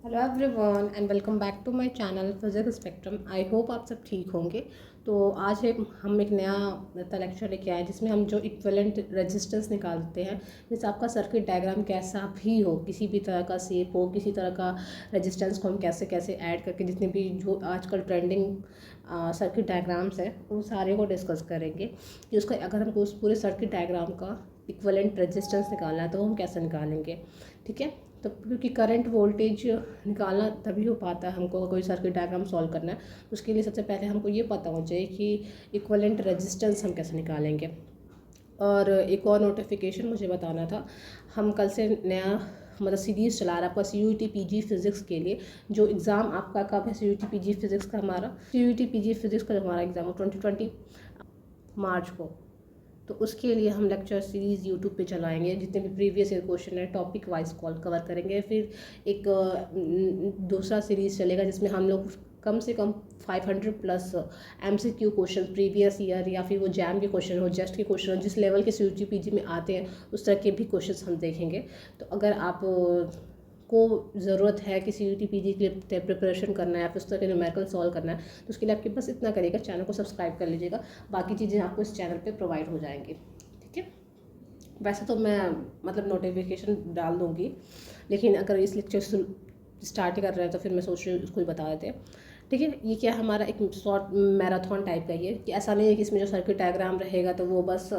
Hello everyone and welcome back to my channel physics spectrum. I hope आप सब ठीक होंगे। तो आज हम एक नया लेक्चर लेके आए जिसमें हम जो इक्विवेलेंट रेजिस्टेंस निकालते हैं। जैसे आपका सर्किट डायग्राम कैसा भी हो, किसी भी तरह का शेप हो, किसी तरह का रेजिस्टेंस को हम कैसे कैसे ऐड करके जितने भी जो आजकल ट्रेंडिंग सर्किट डायग्राम्स है उन सारे को डिस्कस करेंगे कि उसका अगर हमको उस पूरे सर्किट डायग्राम का इक्विवेलेंट रेजिस्टेंस निकालना है तो हम कैसे निकालेंगे। ठीक है, तो क्योंकि करंट वोल्टेज निकालना तभी हो पाता है हमको, कोई सर्किट डायग्राम सॉल्व करना है तो उसके लिए सबसे पहले हमको ये पता होना चाहिए कि इक्विवेलेंट रेजिस्टेंस हम कैसे निकालेंगे। और एक और नोटिफिकेशन मुझे बताना था, हम कल से नया मतलब सीरीज़ चला रहा है आपका CUET PG फिज़िक्स के लिए। जो एग्ज़ाम आपका कब है CUET PG फिज़िक्स का, हमारा CUET PG फिज़िक्स का हमारा एग्ज़ाम है 2020 मार्च को। तो उसके लिए हम लेक्चर सीरीज़ यूट्यूब पे चलाएंगे, जितने भी प्रीवियस ईयर क्वेश्चन है टॉपिक वाइज कॉल कवर करेंगे। फिर एक दूसरा सीरीज़ चलेगा जिसमें हम लोग कम से कम 500 plus MCQ question previous year या फिर वो जैम के क्वेश्चन हो, जस्ट के क्वेश्चन हो, जिस लेवल के CUET PG में आते हैं उस तरह के भी क्वेश्चन हम देखेंगे। तो अगर आप को ज़रूरत है कि CUET PG के लिए प्रिपरेशन करना है या फिर उस तरह के न्यूमेरिकल सॉल्व करना है तो उसके लिए आपके पास इतना करेगा, चैनल को सब्सक्राइब कर लीजिएगा, बाकी चीज़ें आपको इस चैनल पे प्रोवाइड हो जाएंगी। ठीक है, वैसे तो मैं मतलब नोटिफिकेशन डाल दूँगी, लेकिन अगर इस लेक्चर स्टार्ट कर रहे हैं तो फिर मैं सोच रही हूँ उसको ही बता देते हैं। ठीक है, ये क्या हमारा एक शॉर्ट मैराथन टाइप का, ये कि ऐसा नहीं है कि इसमें जो सर्किट डायग्राम रहेगा तो वो बस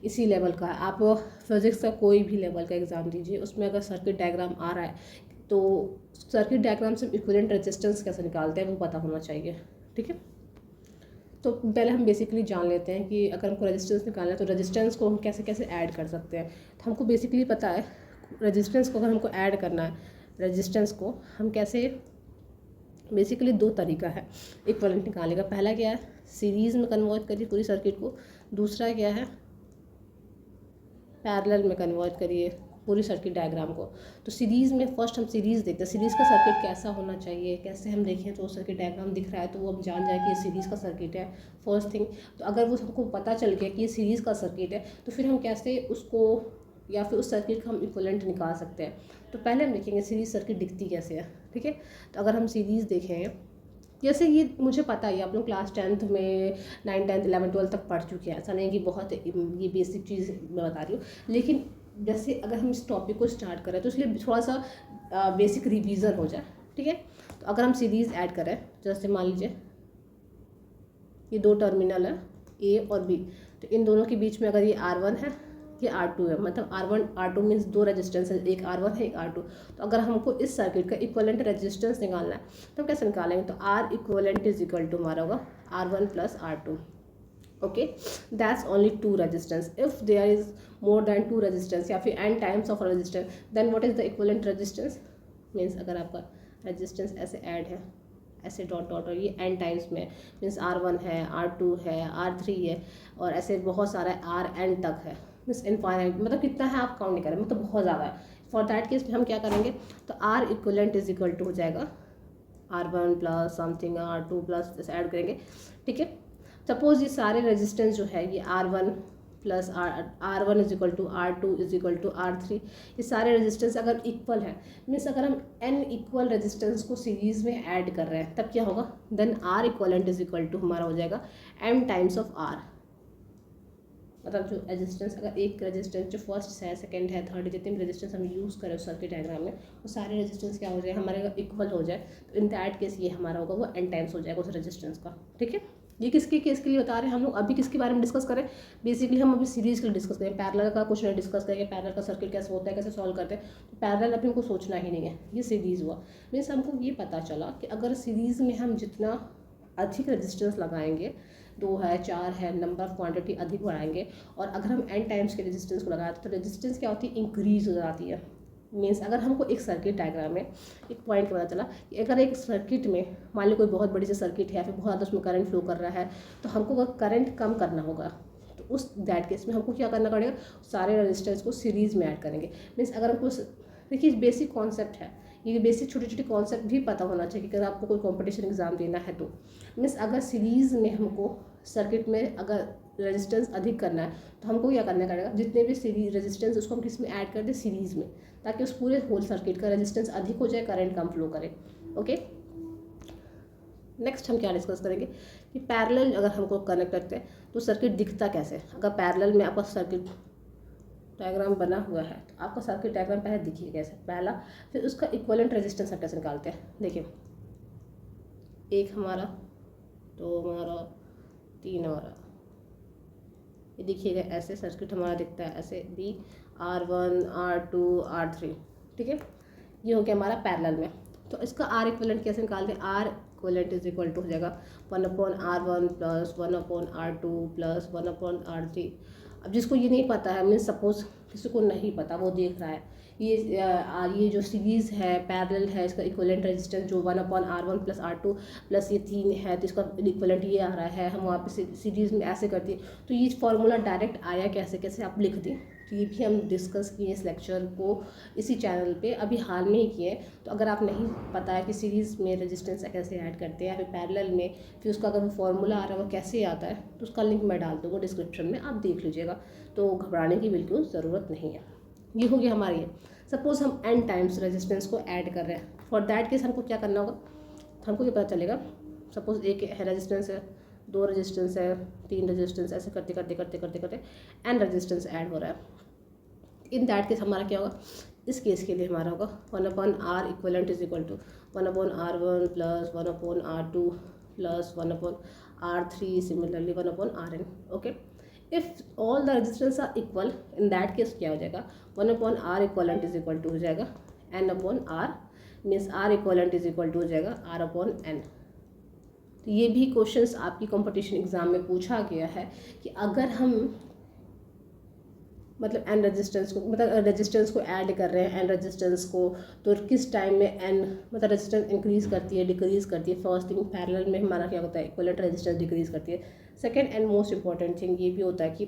इसी लेवल का है। आप फिज़िक्स का कोई भी लेवल का एग्ज़ाम दीजिए, उसमें अगर सर्किट डायग्राम आ रहा है तो सर्किट डायग्राम से इक्विवेलेंट रेजिस्टेंस कैसे निकालते हैं वो पता होना चाहिए। ठीक है, तो पहले हम बेसिकली जान लेते हैं कि अगर हमको रेजिस्टेंस निकालना है तो रेजिस्टेंस को हम कैसे कैसे ऐड कर सकते हैं। तो हमको बेसिकली पता है रेजिस्टेंस को अगर हमको ऐड करना है, रेजिस्टेंस को हम कैसे, बेसिकली दो तरीका है इक्विवेलेंट निकालने का। पहला क्या है, सीरीज़ में कन्वर्ट करिए पूरी सर्किट को। दूसरा क्या है, पैरेलल में कन्वर्ट करिए पूरी सर्किट डायग्राम को। तो सीरीज़ में फर्स्ट हम सीरीज़ देखते हैं, सीरीज़ का सर्किट कैसा होना चाहिए, कैसे हम देखें तो सर्किट डायग्राम दिख रहा है तो वो हम जान जाए कि ये सीरीज़ का सर्किट है फर्स्ट थिंग। तो अगर वो हमको पता चल गया कि ये सीरीज़ का सर्किट है तो फिर हम कैसे उसको या फिर उस सर्किट का हम इक्विवेलेंट निकाल सकते हैं। तो पहले हम देखेंगे सीरीज़ सर्किट दिखती कैसे है। ठीक है, तो अगर हम सीरीज़ देखें, जैसे ये मुझे पता है आप लोग क्लास 10th में 9th 10th 11th 12th तक पढ़ चुके हैं, ऐसा नहीं है कि बहुत ये बेसिक चीज़ मैं बता रही हूँ, लेकिन जैसे अगर हम इस टॉपिक को स्टार्ट करें तो इसलिए थोड़ा सा बेसिक रिवीजन हो जाए। ठीक है, तो अगर हम सीरीज़ ऐड करें, जैसे मान लीजिए ये दो टर्मिनल है A और B, तो इन दोनों के बीच में अगर ये R1 है, ये R2 है, मतलब R1 R2 मीन्स दो रेजिस्टेंस है, एक R1 है एक R2। तो अगर हमको इस सर्किट का इक्विवेलेंट रेजिस्टेंस निकालना है तो हम कैसे निकालेंगे, तो R equivalent is equal to हमारा होगा R1 plus R2। okay, that's only two resistance. If there is more than two resistance या फिर n times of resistance, then what is the equivalent resistance means अगर आपका resistance ऐसे add है, ऐसे dot dot और ये n टाइम्स में मीन्स R1 है, R2 है, R3 है और ऐसे बहुत सारा Rn तक है, मीन्स इनफाइनाइट, मतलब कितना है आप काउंट नहीं करें, मतलब बहुत ज़्यादा है। फॉर दैट केस में हम क्या करेंगे, तो R equivalent is equal to हो जाएगा R1 plus something R2 plus ऐसे ऐड करेंगे। ठीक है, सपोज ये सारे रेजिस्टेंस जो है ये R1 plus R1 is equal to R2 is equal to R3, ये सारे रेजिस्टेंस अगर इक्वल है, मीन्स अगर हम n इक्वल रेजिस्टेंस को सीरीज में ऐड कर रहे हैं तब क्या होगा, then R equivalent is equal to हमारा हो जाएगा m टाइम्स ऑफ R। मतलब जो रेजिस्टेंस, अगर एक रेजिस्टेंस जो फर्स्ट है, सेकंड है, थर्ड है, जितने भी रेजिस्टेंस हम यूज़ करें उस सर्किट डायग्राम में वो सारे रेजिस्टेंस क्या हो जाए हमारे इक्वल हो जाए, तो इन दैट केस ये हमारा होगा वो n टाइम्स हो जाएगा उस रेजिस्टेंस का। ठीक है, ये किसके केस के लिए बता रहे हैं हम लोग, अभी किसके बारे में डिस्कस करें, बेसिकली हम अभी सीरीज़ के लिए डिस्कस करें, पैरेलल का कुछ नहीं डिस्कस करेंगे, पैरेलल का सर्किट कैसे होता है, कैसे सॉल्व करते हैं, तो पैरेलल अभी हमको सोचना ही नहीं है, ये सीरीज़ हुआ। मीन्स हमको ये पता चला कि अगर सीरीज़ में हम जितना अधिक रेजिस्टेंस लगाएंगे, 2 है 4 है, नंबर ऑफ क्वांटिटी अधिक बढ़ाएंगे, और अगर हम n टाइम्स के रेजिस्टेंस को लगाते तो रेजिस्टेंस क्या होती है, इंक्रीज हो जाती है। मीन्स अगर हमको एक सर्किट डायग्राम में एक पॉइंट पता चला कि अगर एक सर्किट में मान लो कोई बहुत बड़ी सी सर्किट है, फिर बहुत ज़्यादा उसमें करंट फ्लो कर रहा है, तो हमको अगर करंट कम करना होगा तो उस दैट केस में हमको क्या करना पड़ेगा, सारे रेजिस्टेंस को सीरीज़ में ऐड करेंगे। मीन्स अगर हमको, देखिए बेसिक कॉन्सेप्ट है ये, बेसिक छोटे छोटे कॉन्सेप्ट भी पता होना चाहिए कि अगर आपको कोई कॉम्पिटिशन एग्जाम देना है तो। मीन्स अगर सीरीज़ में हमको सर्किट में अगर रेजिस्टेंस अधिक करना है तो हमको क्या करना पड़ेगा, जितने भी सीरीज रेजिस्टेंस उसको हम किस में ऐड कर दें, सीरीज़ में, ताकि उस पूरे होल सर्किट का रेजिस्टेंस अधिक हो जाए, करंट कम फ्लो करे। ओके, नेक्स्ट हम क्या डिस्कस करेंगे कि पैरेलल अगर हमको कनेक्ट करते हैं तो सर्किट दिखता कैसे। अगर पैरेलल में आपका सर्किट डायग्राम बना हुआ है तो आपका सर्किट डायग्राम पहले दिखिए कैसे, पहला, फिर उसका इक्विवेलेंट रेजिस्टेंस हम कैसे निकालते हैं। देखिए, एक हमारा, दो हमारा, तीन हमारा, ये देखिएगा ऐसे सर्किट हमारा दिखता है, ऐसे बी R1 R2 R3, ठीक है। ये हो गया हमारा पैरेलल में। तो इसका R इक्विवेलेंट कैसे निकालते हैं, R equivalent is equal to हो जाएगा 1/R1 plus 1/R2 plus 1/R3। अब जिसको ये नहीं पता है, मीन्स सपोज किसी को नहीं पता, वो देख रहा है ये जो सीरीज़ है पैरेलल है, इसका इक्विवेलेंट रेजिस्टेंस जो 1/R1 प्लस R2 प्लस ये 3 है, तो इसका इक्विवेलेंट ये आ रहा है, हम वहाँ पे सीरीज़ में ऐसे करती है। तो ये फार्मूला डायरेक्ट आया कैसे, कैसे आप लिख दें, तो ये भी हम डिस्कस किए इस लेक्चर को इसी चैनल पे, अभी हाल में ही किए। तो अगर आप नहीं पता है कि सीरीज़ में रेजिस्टेंस कैसे ऐड करते हैं, फिर पैरेलल में, फिर उसका अगर फार्मूला आ रहा है वो कैसे आता है, तो उसका लिंक मैं डाल दूँगा डिस्क्रिप्शन में, आप देख लीजिएगा। तो घबराने की बिल्कुल ज़रूरत नहीं है। ये हो गया हमारी, सपोज हम n टाइम्स रेजिस्टेंस को ऐड कर रहे हैं। फॉर दैट केस हमको क्या करना होगा, हमको ये पता चलेगा, सपोज एक है रेजिस्टेंस है, दो रेजिस्टेंस है, तीन रेजिस्टेंस, ऐसे करते करते करते करते करते n रेजिस्टेंस ऐड हो रहा है। इन दैट केस हमारा क्या होगा, इस केस के लिए हमारा होगा 1/R equivalent is equal to 1/R1 plus 1/R2 plus 1/R3, similarly 1/Rn। Okay, if all the resistance are equal, in that case क्या हो जाएगा, 1/R equivalent is equal to हो जाएगा n/R, means R equivalent is equal to हो जाएगा R/n। तो ये भी क्वेश्चंस आपकी कंपटीशन एग्जाम में पूछा गया है कि अगर हम मतलब n रेजिस्टेंस को, मतलब रेजिस्टेंस को ऐड कर रहे हैं n रेजिस्टेंस को, तो किस टाइम में n मतलब रेजिस्टेंस इंक्रीज़ करती है, डिक्रीज़ करती है। फर्स्ट थिंग पैरेलल में हमारा क्या होता है, इक्विवेलेंट रेजिस्टेंस डिक्रीज़ करती है। Second and most important thing ये भी होता है कि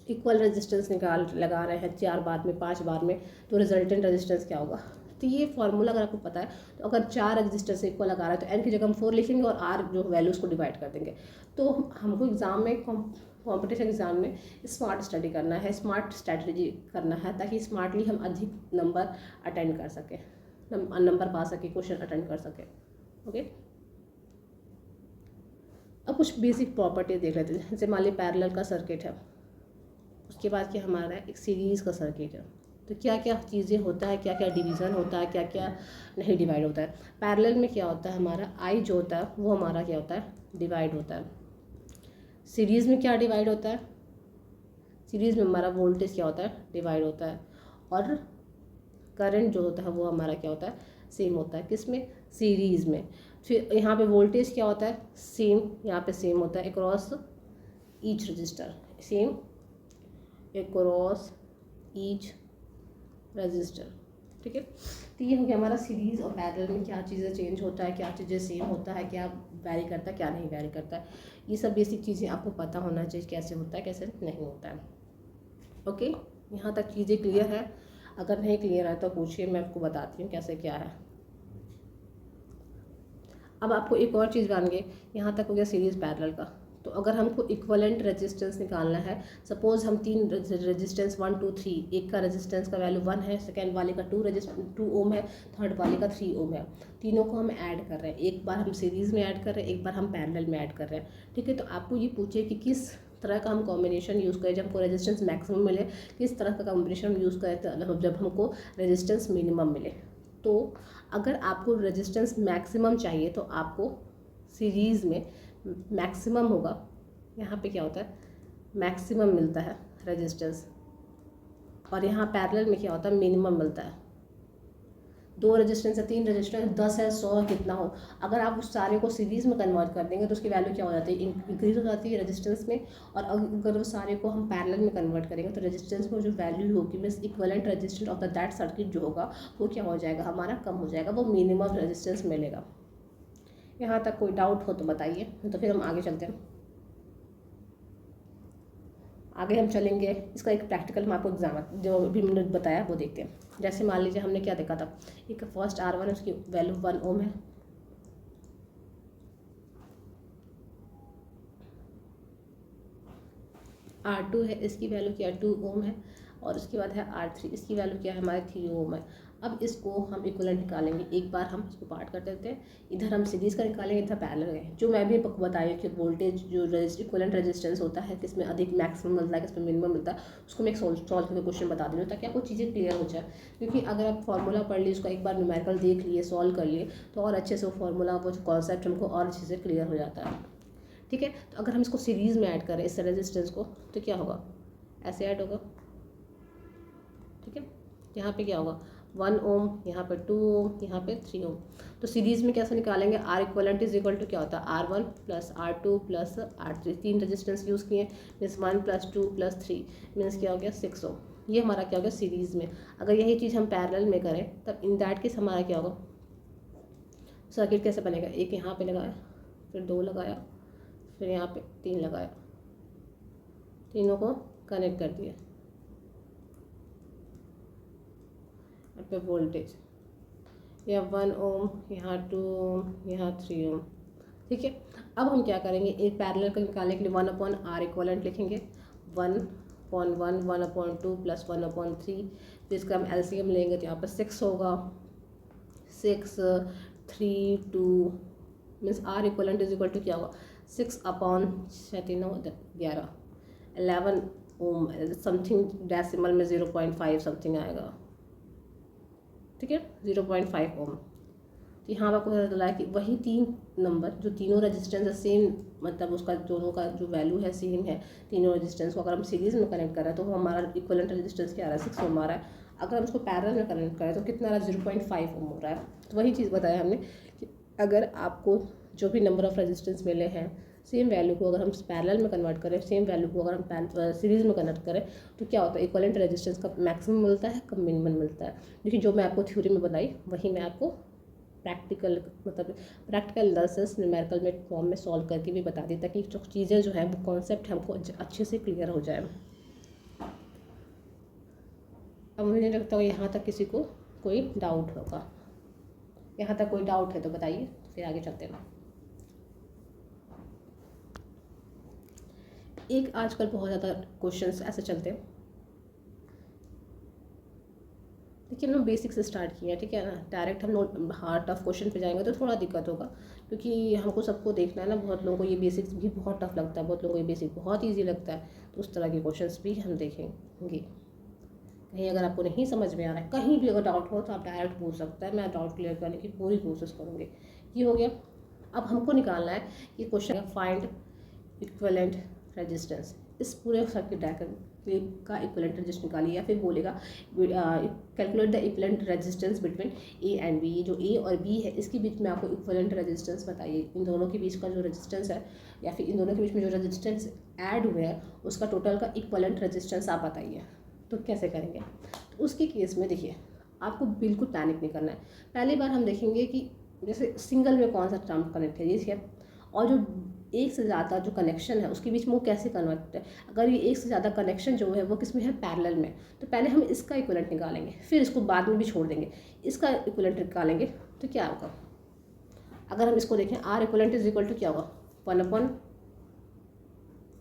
इक्वल रेजिस्टेंस लगा रहे हैं 4 बार में, 5 बार में, तो रिजल्टेंट रेजिस्टेंस क्या होगा। तो ये फार्मूला अगर आपको पता है, तो अगर 4 रेजिस्टेंस इक्वल लगा रहा है तो n की जगह हम 4 लिखेंगे और r जो वैल्यूज़ को डिवाइड कर देंगे। तो हमको एग्ज़ाम में, कॉम्पिटिशन एग्जाम में स्मार्ट स्टडी करना है, स्मार्ट स्ट्रैटेजी करना है, ताकि स्मार्टली हम अधिक नंबर अटेंड कर सकें, नंबर पा सके, क्वेश्चन अटेंड कर सके। ओके, अब कुछ बेसिक प्रॉपर्टी देख लेते हैं। जैसे मान ली पैरेलल का सर्किट है, उसके बाद क्या हमारा एक सीरीज़ का सर्किट है, तो क्या क्या चीज़ें होता है, क्या क्या डिवीज़न होता है, क्या क्या नहीं डिवाइड होता है। पैरेलल में क्या होता है, हमारा आई जो होता है वो हमारा क्या होता है, डिवाइड होता है। सीरीज़ में क्या डिवाइड होता है, सीरीज़ में हमारा वोल्टेज क्या होता है, डिवाइड होता है, और करंट जो होता है वो हमारा क्या होता है, सेम होता है। किस में, सीरीज़ में। फिर यहाँ पे वोल्टेज क्या होता है, सेम, यहाँ पे सेम होता है across each resistor, same across each resistor, ठीक है। तो ये हो गया हमारा सीरीज़ और पैरेलल में क्या चीज़ें चेंज होता है, क्या चीज़ें सेम होता है, क्या वैरी करता है, क्या नहीं वैरी करता है। ये सब बेसिक चीज़ें आपको पता होना चाहिए, कैसे होता है, कैसे नहीं होता है। ओके, यहाँ तक चीज़ें क्लियर है। अगर नहीं क्लियर है तो पूछिए, मैं आपको बताती हूँ कैसे क्या है। अब आपको एक और चीज़ जान गए, यहाँ तक हो गया सीरीज़ पैरेलल का। तो अगर हमको इक्विवेलेंट रेजिस्टेंस निकालना है, सपोज हम 3 रेजिस्टेंस 1 2 3, एक का रेजिस्टेंस का वैल्यू 1 है, सेकेंड वाले का 2 ओम है, थर्ड वाले का 3 ओम है, तीनों को हम ऐड कर रहे हैं। एक बार हम सीरीज़ में ऐड कर रहे हैं, एक बार हम पैरेलल में ऐड कर रहे हैं, ठीक है। तो आपको ये पूछिए कि किस तरह का हम कॉम्बिनेशन यूज़ करें जब हमको रेजिस्टेंस मैक्सिमम मिले, किस तरह का कॉम्बिनेशन यूज़ करें जब हमको रेजिस्टेंस मिनिमम मिले। तो अगर आपको रेजिस्टेंस मैक्सिमम चाहिए तो आपको सीरीज़ में मैक्सिमम होगा, यहाँ पे क्या होता है, मैक्सिमम मिलता है रेजिस्टेंस, और यहाँ पैरेलल में क्या होता है, मिनिमम मिलता है। 2 रेजिस्टेंस है, 3 रेजिस्टेंस, 10 है, 100 है, कितना हो, अगर आप उस सारे को सीरीज़ में कन्वर्ट कर देंगे तो उसकी वैल्यू क्या हो जाती है, इंक्रीज हो जाती है रेजिस्टेंस में। और अगर वो सारे को हम पैरेलल में कन्वर्ट करेंगे तो रेजिस्टेंस में जो वैल्यू होगी, means equivalent resistance of the that circuit जो होगा वो क्या हो जाएगा, हमारा कम हो जाएगा, वो मिनिमम रेजिस्टेंस मिलेगा। यहाँ तक कोई डाउट हो तो बताइए, तो फिर हम आगे चलते हैं। आगे हम चलेंगे, इसका एक प्रैक्टिकल मैं आपको एग्जाम जो भी मैंने बताया वो देखते हैं। जैसे मान लीजिए हमने क्या देखा था, एक फर्स्ट R1 है, उसकी वैल्यू 1 ओम है, R2 है, इसकी वैल्यू क्या है 2 ओम है, और उसके बाद है R3, इसकी वैल्यू क्या है हमारे 3 ओम है। अब इसको हम इक्विवेलेंट निकालेंगे, एक बार हम इसको पार्ट कर देते हैं, इधर हम सीरीज़ का निकालेंगे, इधर पैरेलल है। जो मैं भी बताई कि वोल्टेज जो इक्विवेलेंट रेजिस्टेंस होता है, किसमें अधिक मैक्सिमम मिलता है, किसमें मिनिमम मिलता है, उसको मैं एक सॉल्व करके क्वेश्चन बता दूँगी ताकि आपको चीज़ें क्लियर हो जाए। क्योंकि अगर आप फॉर्मूला पढ़ लिए, उसका एक बार न्यूमेरिकल देख लिए, सॉल्व कर लिए, तो और अच्छे से वो फॉर्मूला वो कॉन्सेप्ट हमको और अच्छे से क्लियर हो जाता है। ठीक है, तो अगर हम इसको सीरीज़ में ऐड करें इस रेजिस्टेंस को, तो क्या होगा, ऐसे ऐड होगा। ठीक है, यहाँ पे क्या होगा 1 ओम, यहाँ पे 2 ओम, यहाँ पे 3 ओम। तो सीरीज़ में कैसे निकालेंगे, R equivalent is equal to क्या होता है R1 plus R2 plus R3, 3 resistance use किए, मीन्स 1 प्लस 2 प्लस 3 मीन्स क्या हो गया 6 ओम। ये हमारा क्या हो गया सीरीज़ में। अगर यही चीज़ हम पैरेलल में करें तब इन दैट केस हमारा क्या होगा, सर्किट कैसे बनेगा, एक यहाँ पे लगाया, फिर 2 लगाया, फिर यहाँ पे 3 लगाया, तीनों को कनेक्ट कर दिया, पे वोल्टेज या 1 ओम, यहाँ 2 ओम, यहाँ 3 ओम। ठीक है, अब हम क्या करेंगे, एक पैरेलल को निकालने के लिए 1/R इक्वलेंट लिखेंगे, 1/1 1/2 प्लस 1/3। फिर इसका हम LCM लेंगे तो यहाँ पर 6 होगा, 6 3 2 means R equivalent is equal to क्या होगा 6/11 11 ओम, समथिंग डेसिमल में 0.5 समथिंग आएगा। ठीक है, 0.5 ओम। तो यहाँ पर आपको पता चला है कि वही 3 नंबर जो तीनों रेजिस्टेंस है सेम, मतलब उसका दोनों का जो वैल्यू है सेम है, तीनों रेजिस्टेंस को अगर हम सीरीज़ में कनेक्ट कर रहे हैं तो हमारा इक्विवेलेंट रेजिस्टेंस क्या आ रहा है 6 ओम आ रहा है। अगर हम उसको पैरेलल में कनेक्ट करें तो कितना आ रहा है 0.5 ओम हो रहा है। तो वही चीज़ बताया हमने कि अगर आपको जो भी नंबर ऑफ़ रेजिस्टेंस मिले हैं सेम वैल्यू को अगर हम पैरेलल में कन्वर्ट करें, सेम वैल्यू को अगर हम सीरीज़ में कन्वर्ट करें तो क्या होता है इक्विवेलेंट रेजिस्टेंस का मैक्सिमम मिलता है, कम मिनिमम मिलता है। क्योंकि जो मैं आपको थ्योरी में बताई वही मैं आपको प्रैक्टिकल मतलब प्रैक्टिकल एनालिसिस न्यूमेरिकल में फॉर्म में सॉल्व करके भी बता दी ताकि जो चीज़ें जो है वो कॉन्सेप्ट हमको अच्छे से क्लियर हो जाए। अब मुझे लगता है यहाँ तक किसी को कोई डाउट होगा, यहाँ तक कोई डाउट है तो बताइए, फिर आगे चलते हैं। एक आजकल बहुत ज़्यादा क्वेश्चंस ऐसे चलते हैं, देखिए हम लोग बेसिक से स्टार्ट किए हैं, ठीक है ना, डायरेक्ट हम लोग हार्ड टफ क्वेश्चन पे जाएंगे तो थोड़ा दिक्कत होगा, क्योंकि हमको सबको देखना है ना। बहुत लोगों को ये बेसिक्स भी बहुत टफ लगता है, बहुत लोगों को ये बेसिक बहुत इजी लगता है, तो उस तरह के क्वेश्चंस भी हम देखेंगे। कहीं अगर आपको नहीं समझ में आ रहा है, कहीं भी अगर डाउट हो तो आप डायरेक्ट पूछ सकते हैं, मैं डाउट क्लियर करने की पूरी कोशिश करूँगी। ये हो गया। अब हमको निकालना है ये क्वेश्चन फाइंड इक्विवेलेंट रेजिस्टेंस। इस पूरे सर्किट डायग्राम का इक्विवेलेंट रेजिस्टेंस निकालिए, या फिर बोलेगा calculate the equivalent resistance between A and B. जो ए और बी है इसके बीच में आपको इक्विवेलेंट रेजिस्टेंस बताइए, इन दोनों के बीच का जो रेजिस्टेंस है या फिर इन दोनों के बीच में जो रेजिस्टेंस ऐड हुए हैं उसका टोटल का इक्विवेलेंट रेजिस्टेंस आप बताइए। तो कैसे करेंगे, तो उसके केस में देखिए आपको बिल्कुल पैनिक नहीं करना है। पहली बार हम देखेंगे कि जैसे सिंगल में कौन सा टर्म कनेक्ट है ये, और जो एक से ज़्यादा जो कनेक्शन है उसके बीच में वो कैसे कन्वर्ट है। अगर ये एक से ज़्यादा कनेक्शन जो है वो किस में है पैरेलल में, तो पहले हम इसका इक्विवेलेंट निकालेंगे, फिर इसको बाद में भी छोड़ देंगे, इसका इक्विवेलेंट निकालेंगे तो क्या होगा। अगर हम इसको देखें R equivalent is equal to क्या होगा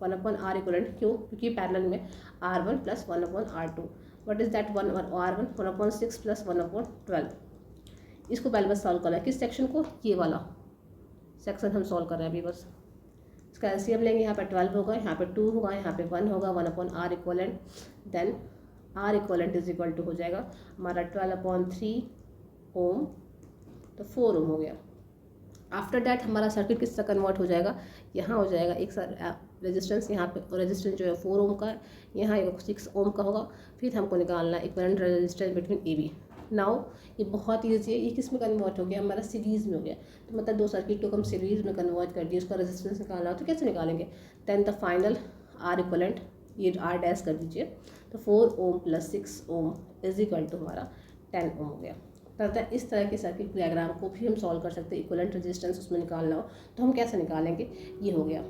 1/R इक्विवेलेंट, क्यों, क्योंकि पैरेलल में R1 plus 1/R2। What is that 1/R1 1/6 plus 1/12। इसको पहले बस सॉल्व करना है, किस सेक्शन को, ये वाला सेक्शन हम सॉल्व कर रहे हैं अभी। बस इसका एलसीएम लेंगे, यहाँ पे 12 होगा, यहाँ पे 2 होगा, यहाँ पे 1 होगा, 1/R equivalent, then R equivalent is equal to हो जाएगा हमारा 12/3 ओम, तो 4 ओम हो गया। आफ्टर डैट हमारा सर्किट किस तरह कन्वर्ट हो जाएगा, यहाँ हो जाएगा एक रेजिस्टेंस, यहाँ पे रेजिस्टेंस जो है 4 ओम का है, यहाँ 6 ओम का होगा। फिर हमको निकालना है equivalent resistance between A B. Now ये बहुत ईजी है, ये किस में कन्वर्ट हो गया, हमारा सीरीज़ में हो गया। तो मतलब दो सर्किट को हम सीरीज़ में कन्वर्ट कर दिए, उसका रेजिस्टेंस निकालना हो तो कैसे निकालेंगे, then the final R equivalent, ये R डैश कर दीजिए, तो 4 ohm plus 6 ohm is equal to हमारा 10 ओम हो गया। तथा इस तरह के सर्किट डायग्राम को भी हम सॉल्व कर सकते हैं, इक्विवेलेंट रेजिस्टेंस उसमें निकालना हो तो हम कैसे निकालेंगे। ये हो गया।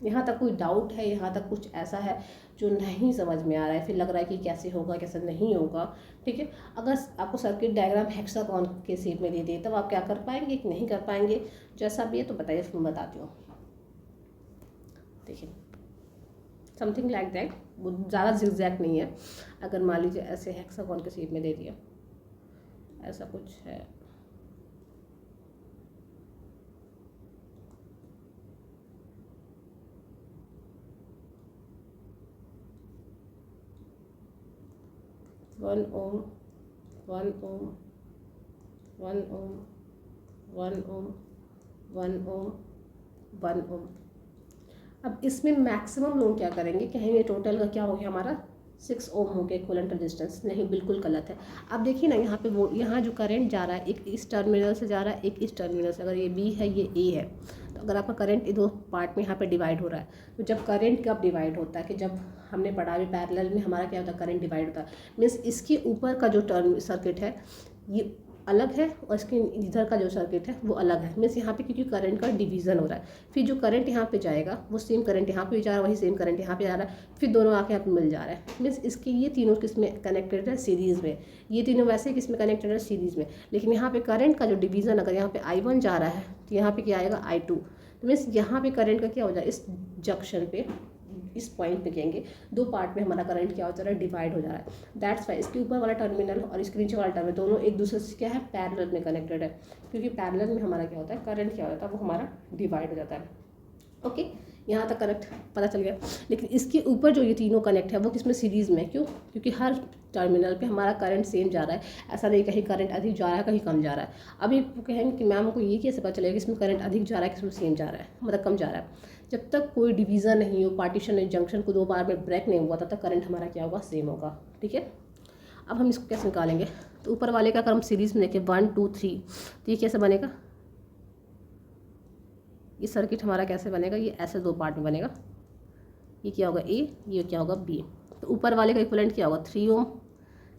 यहाँ तक कोई डाउट है, यहाँ तक कुछ ऐसा है जो नहीं समझ में आ रहा है, फिर लग रहा है कि कैसे होगा कैसे नहीं होगा, ठीक है। अगर आपको सर्किट डायग्राम हेक्सागोन के शेप में दे दे तब आप क्या कर पाएंगे कि नहीं कर पाएंगे, जैसा भी है तो बताइए, मैं बताती हूँ। देखिए समथिंग लाइक दैट, वो ज़्यादा zigzag नहीं है। अगर मान लीजिए ऐसे हेक्सागोन के शेप में दे दिया, ऐसा कुछ है, one ohm, one ohm, one ohm, one ohm, one ohm, one ohm. अब इसमें मैक्सिमम लोग क्या करेंगे, कहेंगे टोटल का क्या हो गया हमारा 6 ओम हो गया इक्विवेलेंट रेजिस्टेंस। नहीं, बिल्कुल गलत है। अब देखिए ना, यहाँ पे वो यहाँ जो करंट जा रहा है, एक इस टर्मिनल से जा रहा है, एक इस टर्मिनल से। अगर ये बी है, ये ए है, तो अगर आपका करंट दो पार्ट में यहाँ पे डिवाइड हो रहा है, तो जब करंट कब डिवाइड होता है कि जब हमने पढ़ा अभी पैरेलल में हमारा क्या होता है, करंट डिवाइड होता है। मीन्स इसके ऊपर का जो टर्म सर्किट है ये अलग है और इसके इधर का जो सर्किट है वो अलग है। मीन्स यहाँ पे क्योंकि करंट का डिवीज़न हो रहा है, फिर जो करंट यहाँ पे जाएगा वो सेम करंट यहाँ पे भी जा रहा है, वही सेम करंट यहाँ पे जा रहा है, फिर दोनों आके यहाँ पे मिल जा रहा है। मीन्स इसके ये तीनों किस में कनेक्टेड है, सीरीज़ में। ये तीनों वैसे किस में कनेक्टेड है, सीरीज़ में। लेकिन यहाँ पे करंट का जो डिवीज़न, अगर यहाँ पे I1 जा रहा है तो यहाँ पे क्या आएगा I2। तो मीन्स यहाँ पे करंट का क्या हो जाए, इस जंक्शन पे, इस पॉइंट पे कहेंगे, दो पार्ट में हमारा करंट क्या हो जा रहा है, डिवाइड हो जा रहा है। दैट्स वाई इसके ऊपर वाला टर्मिनल और इसके नीचे वाला टर्मिनल दोनों एक दूसरे से क्या है, पैरेलल में कनेक्टेड है। क्योंकि पैरेलल में हमारा क्या होता है, करंट क्या होता है, वो हमारा डिवाइड हो जाता है। ओके, यहाँ तक करेक्ट पता चल गया। लेकिन इसके ऊपर जो ये तीनों कनेक्ट है वो किसमें, सीरीज़ में। क्यों? क्योंकि हर टर्मिनल पे हमारा करंट सेम जा रहा है। ऐसा नहीं कहीं करंट अधिक जा रहा है, कहीं कम जा रहा है। अभी कहेंगे कि मैम को ये कैसे पता चलेगा कि इसमें करंट अधिक जा रहा है, किसमें सेम जा रहा है, मतलब कम जा रहा है। जब तक कोई डिवीज़न नहीं हो, पार्टीशन नहीं, जंक्शन को दो बार में ब्रेक नहीं हुआ, तब तक करंट हमारा क्या होगा, सेम होगा। ठीक है, अब हम इसको कैसे निकालेंगे, तो ऊपर वाले का अगर हम सीरीज़ में लेके 1 2 3, तो ये कैसे बनेगा, ये सर्किट हमारा कैसे बनेगा, ये ऐसे दो पार्ट में बनेगा। ये क्या होगा ए, ये क्या होगा बी। तो ऊपर वाले का इक्विवेलेंट क्या होगा 3 ओम,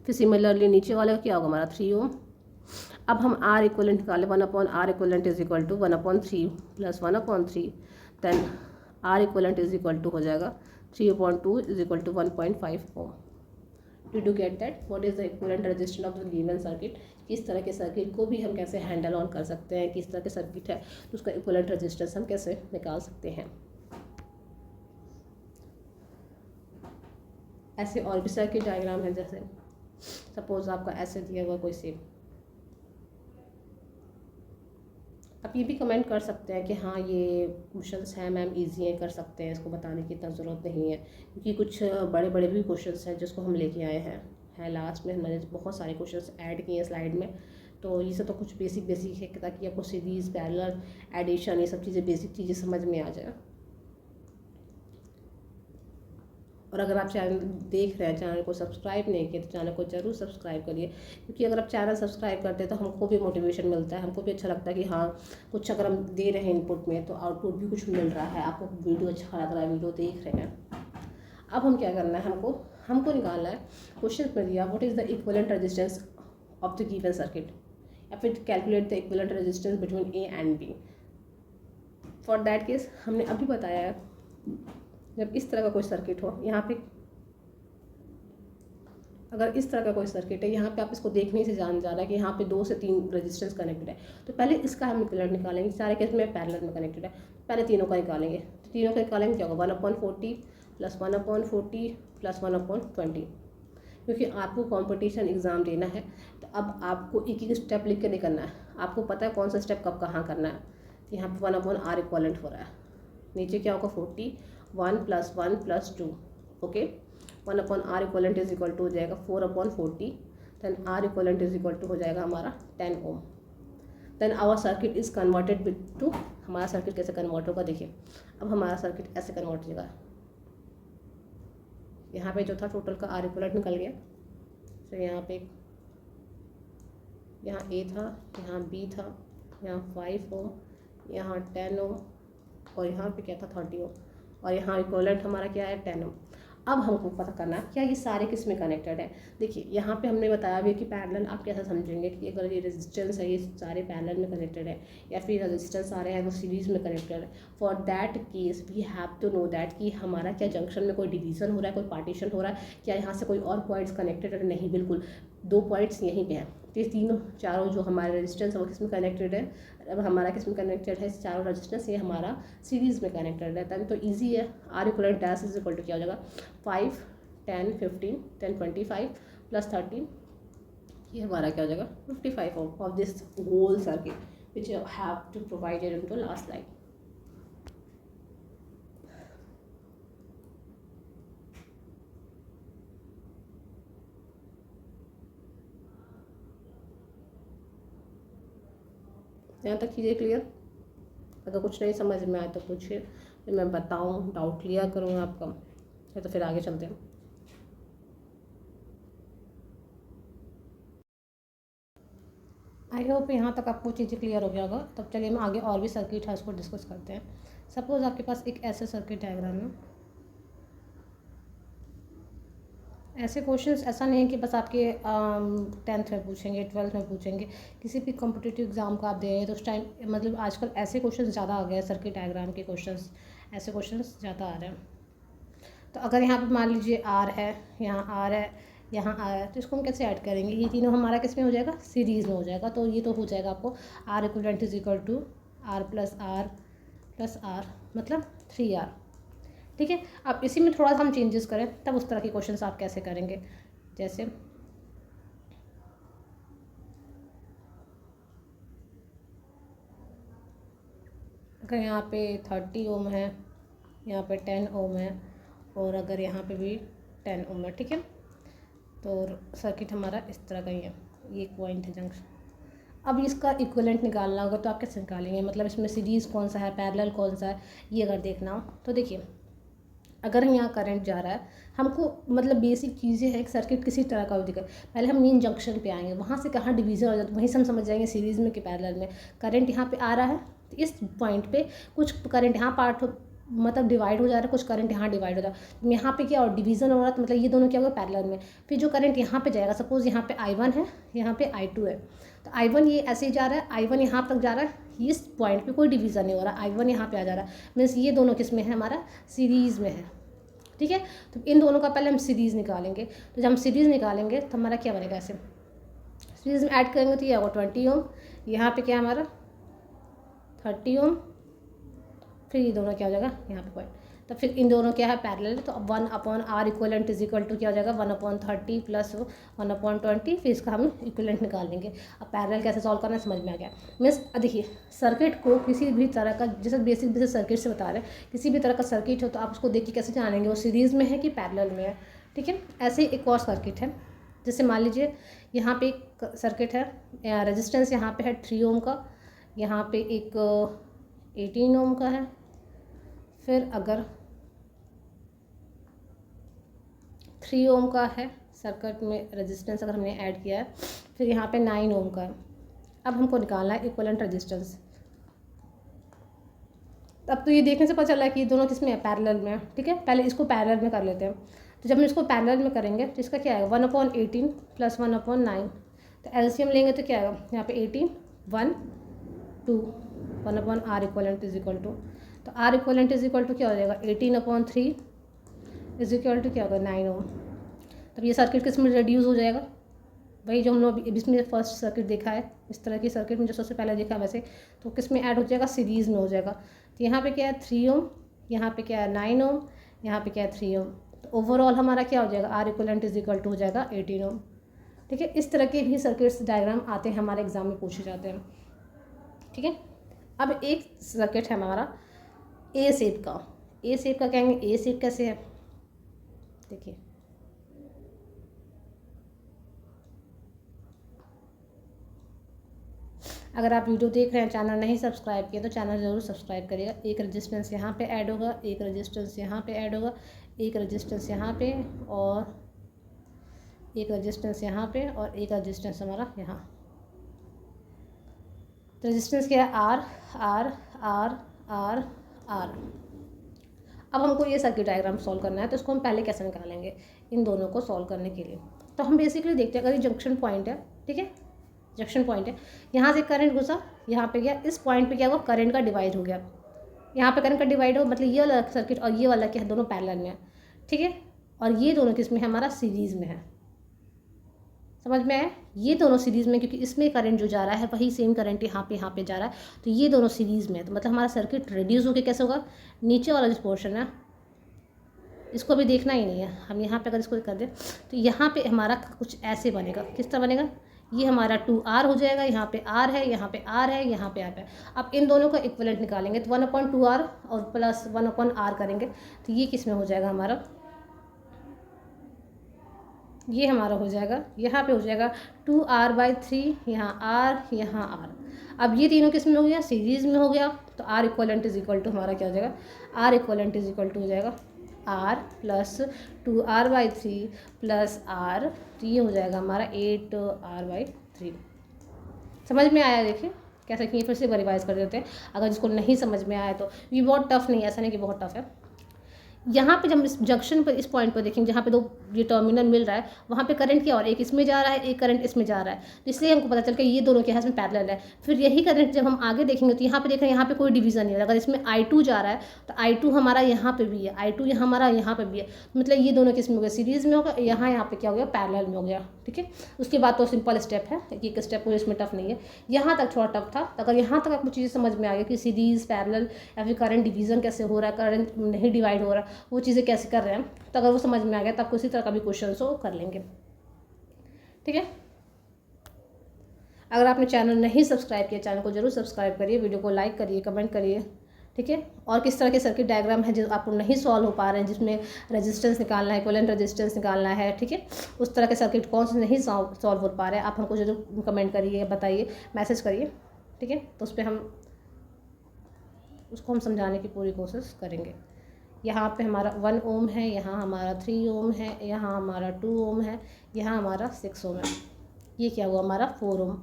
फिर सिमिलरली नीचे वाले का क्या होगा हमारा 3 ओम। अब हम आर इक्विवेलेंट निकालें, 1/r equivalent is equal to 1/3 plus 1/3, then R equivalent is equal to हो जाएगा 3/2 is equal to 1.5 ohm. Did you get that? What is the equivalent resistance of the given circuit? किस तरह के circuit को भी हम कैसे हैंडल ऑन कर सकते हैं, किस तरह के सर्किट है तो उसका इक्विवेलेंट रेजिस्टेंस हम कैसे निकाल सकते हैं। ऐसे और भी सर्किट डायग्राम है, जैसे सपोज आपका ऐसे दिया हुआ कोई सेम। आप ये भी कमेंट कर सकते हैं कि हाँ ये क्वेश्चंस हैं मैम, इजी है, कर सकते हैं, इसको बताने की इतना ज़रूरत नहीं है। क्योंकि कुछ बड़े बड़े भी क्वेश्चंस हैं जिसको हम लेके आए हैं लास्ट में हमने बहुत सारे क्वेश्चंस ऐड किए हैं स्लाइड में। तो ये सब तो कुछ बेसिक है ताकि आपको सीरीज़, पैरेलल, एडिशन, ये सब चीज़ें बेसिक चीज़ें समझ में आ जाए। और अगर आप चैनल देख रहे हैं, चैनल को सब्सक्राइब नहीं किया तो चैनल को ज़रूर सब्सक्राइब करिए। क्योंकि अगर आप चैनल सब्सक्राइब करते हैं तो हमको भी मोटिवेशन मिलता है, हमको भी अच्छा लगता है कि हाँ कुछ अगर हम दे रहे हैं इनपुट में तो आउटपुट भी कुछ मिल रहा है, आपको वीडियो अच्छा लग रहा है, वीडियो देख रहे हैं। अब हम क्या करना है, हमको निकालना है, क्वेश्चन में दिया what is the equivalent resistance of the given circuit, या फिर calculate the equivalent resistance between A and B. For that case हमने अभी बताया है, जब इस तरह का कोई सर्किट हो, यहाँ पे अगर इस तरह का कोई सर्किट है, यहाँ पे आप इसको देखने से जान जा रहा है कि यहाँ पे 2 से 3 रेजिस्टेंस कनेक्टेड है, तो पहले इसका हम इक्विवेलेंट निकालेंगे। सारे केस में पैरेलल में कनेक्टेड है, पहले तीनों का निकालेंगे। तो तीनों का निकालेंगे क्या होगा 1/40 प्लस 1/40 प्लस 1/20। क्योंकि आपको कंपटीशन एग्ज़ाम देना है तो अब आपको एक एक स्टेप लिख के नहीं करना है, आपको पता है कौन सा स्टेप कब कहाँ करना है। तो यहाँ पे 1/r इक्विवेलेंट हो रहा है, नीचे क्या होगा 40, 1 + 1 + 2, okay. 1/r equivalent is equal to हो जाएगा 4/40, then r equivalent is equal to हो जाएगा हमारा 10 ohm. Then our circuit is converted to, हमारा सर्किट कैसे कन्वर्ट होगा देखिए। अब हमारा सर्किट ऐसे कन्वर्ट हो जाएगा, यहाँ पे जो था टोटल का r इक्विवेलेंट निकल गया। तो यहाँ पे यहाँ a था, यहाँ b था, यहाँ 5 ओम, यहाँ 10 ओम, और यहाँ पे क्या था 30 ओम, और यहाँ इक्विवेलेंट हमारा क्या है 10 ओम। अब हमको पता करना है क्या ये सारे किस में कनेक्टेड है। देखिए यहाँ पे हमने बताया भी कि पैरेलल आप कैसे समझेंगे कि अगर ये रेजिस्टेंस है ये सारे पैरेलल में कनेक्टेड है, या फिर रेजिस्टेंस सारे हैं वो सीरीज़ में कनेक्टेड है। For that case we have to know that कि हमारा क्या जंक्शन में कोई डिवीज़न हो रहा है, कोई पार्टीशन हो रहा है, क्या यहाँ से कोई और पॉइंट्स कनेक्टेड है, नहीं बिल्कुल 2 पॉइंट्स यहीं पे हैं। तो ये तीनों चारों जो हमारे रेजिस्टेंस है वो किस में कनेक्टेड है, अब हमारा किस में कनेक्टेड है, चारों रेजिस्टेंस ये हमारा सीरीज़ में कनेक्टेड है। तभी तो ईजी है। R equivalent dash is equal to क्या हो जाएगा, 5 10 15 10 25 प्लस 13, ये हमारा क्या हो जाएगा 55 of this whole circuit which you have to provided in the last line. यहाँ तक कीजिए क्लियर। अगर कुछ नहीं समझ में आए तो पूछिए, फिर मैं बताऊँ, डाउट क्लियर करूँ आपका, या तो फिर आगे चलते हैं। आई होप यहाँ तक आपको चीज़ें क्लियर हो गया होगा। तब चलिए हम आगे और भी सर्किट है उसको डिस्कस करते हैं। सपोज़ आपके पास एक ऐसे सर्किट डायग्राम है, ऐसे क्वेश्चंस ऐसा नहीं है कि बस आपके 10th में पूछेंगे, 12th में पूछेंगे, किसी भी कॉम्पिटिटिव एग्जाम का आप दे रहे हैं तो उस टाइम मतलब आजकल ऐसे क्वेश्चंस ज़्यादा आ गए हैं, सर्किट डायग्राम के क्वेश्चंस, ऐसे क्वेश्चंस ज़्यादा आ रहे हैं। तो अगर यहाँ पर मान लीजिए आर है, यहाँ आर है, यहाँ आर है, तो इसको हम कैसे ऐड करेंगे, ये तीनों हमारा किस में हो जाएगा, सीरीज़ में हो जाएगा। तो ये तो हो जाएगा आपको R equivalent is equal to R plus R मतलब 3R। ठीक है। अब इसी में थोड़ा सा हम चेंजेस करें तब उस तरह के क्वेश्चंस आप कैसे करेंगे। जैसे अगर यहाँ पे 30 ओम है, यहाँ पे 10 ओम है, और अगर यहाँ पे भी 10 ओम है, ठीक है, तो सर्किट हमारा इस तरह का ही है, ये एक पॉइंट है जंक्शन। अब इसका इक्विवेलेंट निकालना होगा तो आप कैसे निकालेंगे, मतलब इसमें सीरीज़ कौन सा है, पैरेलल कौन सा है, ये अगर देखना हो तो देखिए, अगर यहाँ करंट जा रहा है, हमको मतलब बेसिक चीज़ें हैं, एक सर्किट किसी तरह का भी दिखे, पहले हम मेन जंक्शन पे आएंगे, वहाँ से कहाँ डिवीज़न हो जाता है वहीं से हम समझ जाएंगे सीरीज़ में कि पैरेलल में। करंट यहाँ पे आ रहा है तो इस पॉइंट पे कुछ करंट यहाँ पार्ट मतलब डिवाइड हो जा रहा है, कुछ करंट यहाँ डिवाइड हो जा रहा है, यहाँ पे क्या और डिवीज़न हो रहा है, तो मतलब ये दोनों क्या होगा पैरेलल में। फिर जो करंट यहाँ पे जाएगा, सपोज यहाँ पे I1 है, यहाँ पे I2 है, तो I1 ये ऐसे ही जा रहा है, I1 यहाँ तक जा रहा है, इस पॉइंट पे कोई डिवीज़न नहीं हो रहा, I1 यहाँ पे आ जा रहा है, मीन्स ये दोनों किस में है, हमारा सीरीज़ में है। ठीक है। तो इन दोनों का पहले हम सीरीज़ निकालेंगे, तो जब हम सीरीज़ निकालेंगे तो हमारा क्या बनेगा, ऐसे सीरीज़ में ऐड करेंगे तो ये होगा 20 ओम, यहाँ पे क्या हमारा 30 ओम, फिर ये दोनों क्या हो जाएगा यहाँ पे पॉइंट, तो फिर इन दोनों क्या है पैरेलल, तो अब 1/R equivalent is equal to क्या हो जाएगा 1/30 प्लस 1/20, फिर इसका हम इक्वलेंट निकाल लेंगे। अब पैरेलल कैसे सॉल्व करना समझ में आ गया। मीन्स देखिए, सर्किट को किसी भी तरह का, जैसे बेसिक सर्किट से बता रहे हैं, किसी भी तरह का सर्किट हो तो आप उसको देख के कैसे जानेंगे वो सीरीज़ में है कि पैरेलल में है। ठीक है। ऐसे ही एक और सर्किट है, जैसे मान लीजिए यहाँ पे एक सर्किट है, रेजिस्टेंस यहाँ पे है 3 ओम का, यहाँ पे एक 18 ओम का है, फिर अगर 3 ओम का है सर्किट में रेजिस्टेंस अगर हमने ऐड किया है, फिर यहाँ पे 9 ओम का है। अब हमको निकालना है इक्विवेलेंट रेजिस्टेंस। अब तो ये देखने से पता चल रहा है कि ये दोनों किस में है, पैरेलल में है। ठीक है। पहले इसको पैरेलल में कर लेते हैं। तो जब हम इसको पैरेलल में करेंगे तो इसका क्या आएगा 1/18 प्लस 1/9, तो एलसीएम लेंगे तो क्या आएगा यहाँ पे 18 1 2 1/R equivalent is equal to, तो R equivalent is equal to क्या हो जाएगा 18/3 इज इक्वल टू क्या होगा 9 ओम। तब ये सर्किट किस में रिड्यूस हो जाएगा, वही जो हम लोग इसमें फर्स्ट सर्किट देखा है, इस तरह की सर्किट में जो सबसे पहले देखा है वैसे, तो किस में ऐड हो जाएगा, सीरीज़ में हो जाएगा। तो यहाँ पे क्या है 3 ओम, यहाँ पे क्या है 9 ओम, यहाँ पे क्या है 3 ओम, तो ओवरऑल हमारा क्या हो जाएगा R equivalent is equal to हो जाएगा 18 ओम। ठीक है। इस तरह के भी सर्किट्स डायग्राम आते हैं हमारे एग्जाम में, पूछे जाते हैं। ठीक है। अब एक सर्किट है हमारा ए शेप का, ए शेप का कहेंगे, ए शेप कैसे है देखिए, अगर आप वीडियो देख रहे हैं, चैनल नहीं सब्सक्राइब किया तो चैनल ज़रूर सब्सक्राइब करिएगा। एक रेजिस्टेंस यहाँ पे ऐड होगा, एक रेजिस्टेंस यहाँ पे ऐड होगा, एक रेजिस्टेंस यहाँ पे, और एक रेजिस्टेंस यहाँ पे, और एक रेजिस्टेंस हमारा यहाँ। तो रेजिस्टेंस क्या है R R R R R. अब हमको ये सर्किट डायग्राम सॉल्व करना है, तो इसको हम पहले कैसे निकालेंगे इन दोनों को सॉल्व करने के लिए। तो हम बेसिकली देखते हैं, अगर ये जंक्शन पॉइंट है, ठीक है, जंक्शन पॉइंट है, यहाँ से करंट घुसा, यहाँ पे गया, इस पॉइंट पे क्या हुआ करंट का डिवाइड हो गया, यहाँ पे करंट का डिवाइड हो, मतलब ये वाला सर्किट और ये वाला क्या है दोनों पैरेलल में है। ठीक है। और ये दोनों किस में है, हमारा सीरीज़ में है। समझ में आया? ये दोनों सीरीज़ में, क्योंकि इसमें करंट जो जा रहा है वही सेम करंट यहाँ पे जा रहा है, तो ये दोनों सीरीज़ में है, तो मतलब हमारा सर्किट रिड्यूस होकर कैसे होगा, नीचे वाला जो पोर्शन है इसको भी देखना ही नहीं है, हम यहाँ पे अगर इसको कर दें तो यहाँ पे हमारा कुछ ऐसे बनेगा। किस तरह बनेगा, ये हमारा 2R हो जाएगा, यहाँ पे R है, यहाँ पे R है, यहाँ पे R है। अब इन दोनों का इक्विवेलेंट निकालेंगे तो 1/2R और प्लस 1/R करेंगे तो ये किस में हो जाएगा हमारा, ये हमारा हो जाएगा, यहाँ पे हो जाएगा 2R/3, यहाँ R, यहाँ R। अब ये तीनों किस में हो गया, सीरीज़ में हो गया, तो R equivalent is equal to हमारा क्या हो जाएगा, R equivalent is equal to हो जाएगा R plus 2R/3 plus R, तो ये हो जाएगा हमारा 8R/3। समझ में आया? देखिए कैसे किए, फिर से रिवाइज कर देते हैं अगर जिसको नहीं समझ में आया तो। ये बहुत टफ नहीं है, ऐसा नहीं कि बहुत टफ है। यहाँ पे जब इस जंक्शन पर, इस पॉइंट पर देखेंगे जहाँ पे दो ये टर्मिनल मिल रहा है, वहाँ पे करंट क्या हो रहा है, एक इसमें जा रहा है, एक करंट इसमें जा रहा है, तो इसलिए हमको पता चल कि ये दोनों के हाथ में पैरेलल है। फिर यही करंट जब हम आगे देखेंगे तो यहाँ पे देखें, यहाँ पे कोई डिवीजन नहीं है। अगर इसमें I2 जा रहा है तो I2 हमारा यहाँ पे भी है, I2 हमारा यहाँ पे भी है, मतलब ये दोनों किस में हो गया, सीरीज में होगा, यहाँ पे क्या हो गया, पैरेलल में हो गया। ठीक है, उसके बाद तो सिंपल स्टेप है, एक स्टेप कोई इसमें टफ नहीं है। यहाँ तक थोड़ा टफ था, तो अगर यहाँ तक आपको चीज़ें समझ में आ गई कि सीरीज, पैरेलल या फिर करंट डिवीजन कैसे हो रहा है, करंट नहीं डिवाइड हो रहा है, वो चीज़ें कैसे कर रहे हैं, तो अगर वो समझ में आ गया तो आपको इसी तरह का भी क्वेश्चन सो कर लेंगे। ठीक है, अगर आपने चैनल नहीं सब्सक्राइब किया, चैनल को जरूर सब्सक्राइब करिए, वीडियो को लाइक करिए, कमेंट करिए। ठीक है, और किस तरह के सर्किट डायग्राम है जो आपको नहीं सॉल्व हो पा रहे हैं, जिसमें रेजिस्टेंस निकालना है, इक्विवेलेंट रेजिस्टेंस निकालना है, ठीक है, उस तरह के सर्किट कौन से नहीं सॉल्व हो पा रहे हैं, आप हमको जरूर कमेंट करिए, बताइए, मैसेज करिए। ठीक है, तो उस पर हम उसको हम समझाने की पूरी कोशिश करेंगे। यहाँ पे हमारा 1 ओम है, यहाँ हमारा 3 ओम है, यहाँ हमारा 2 ओम है, यहाँ हमारा 6 ओम है, ये क्या हुआ हमारा 4 ओम,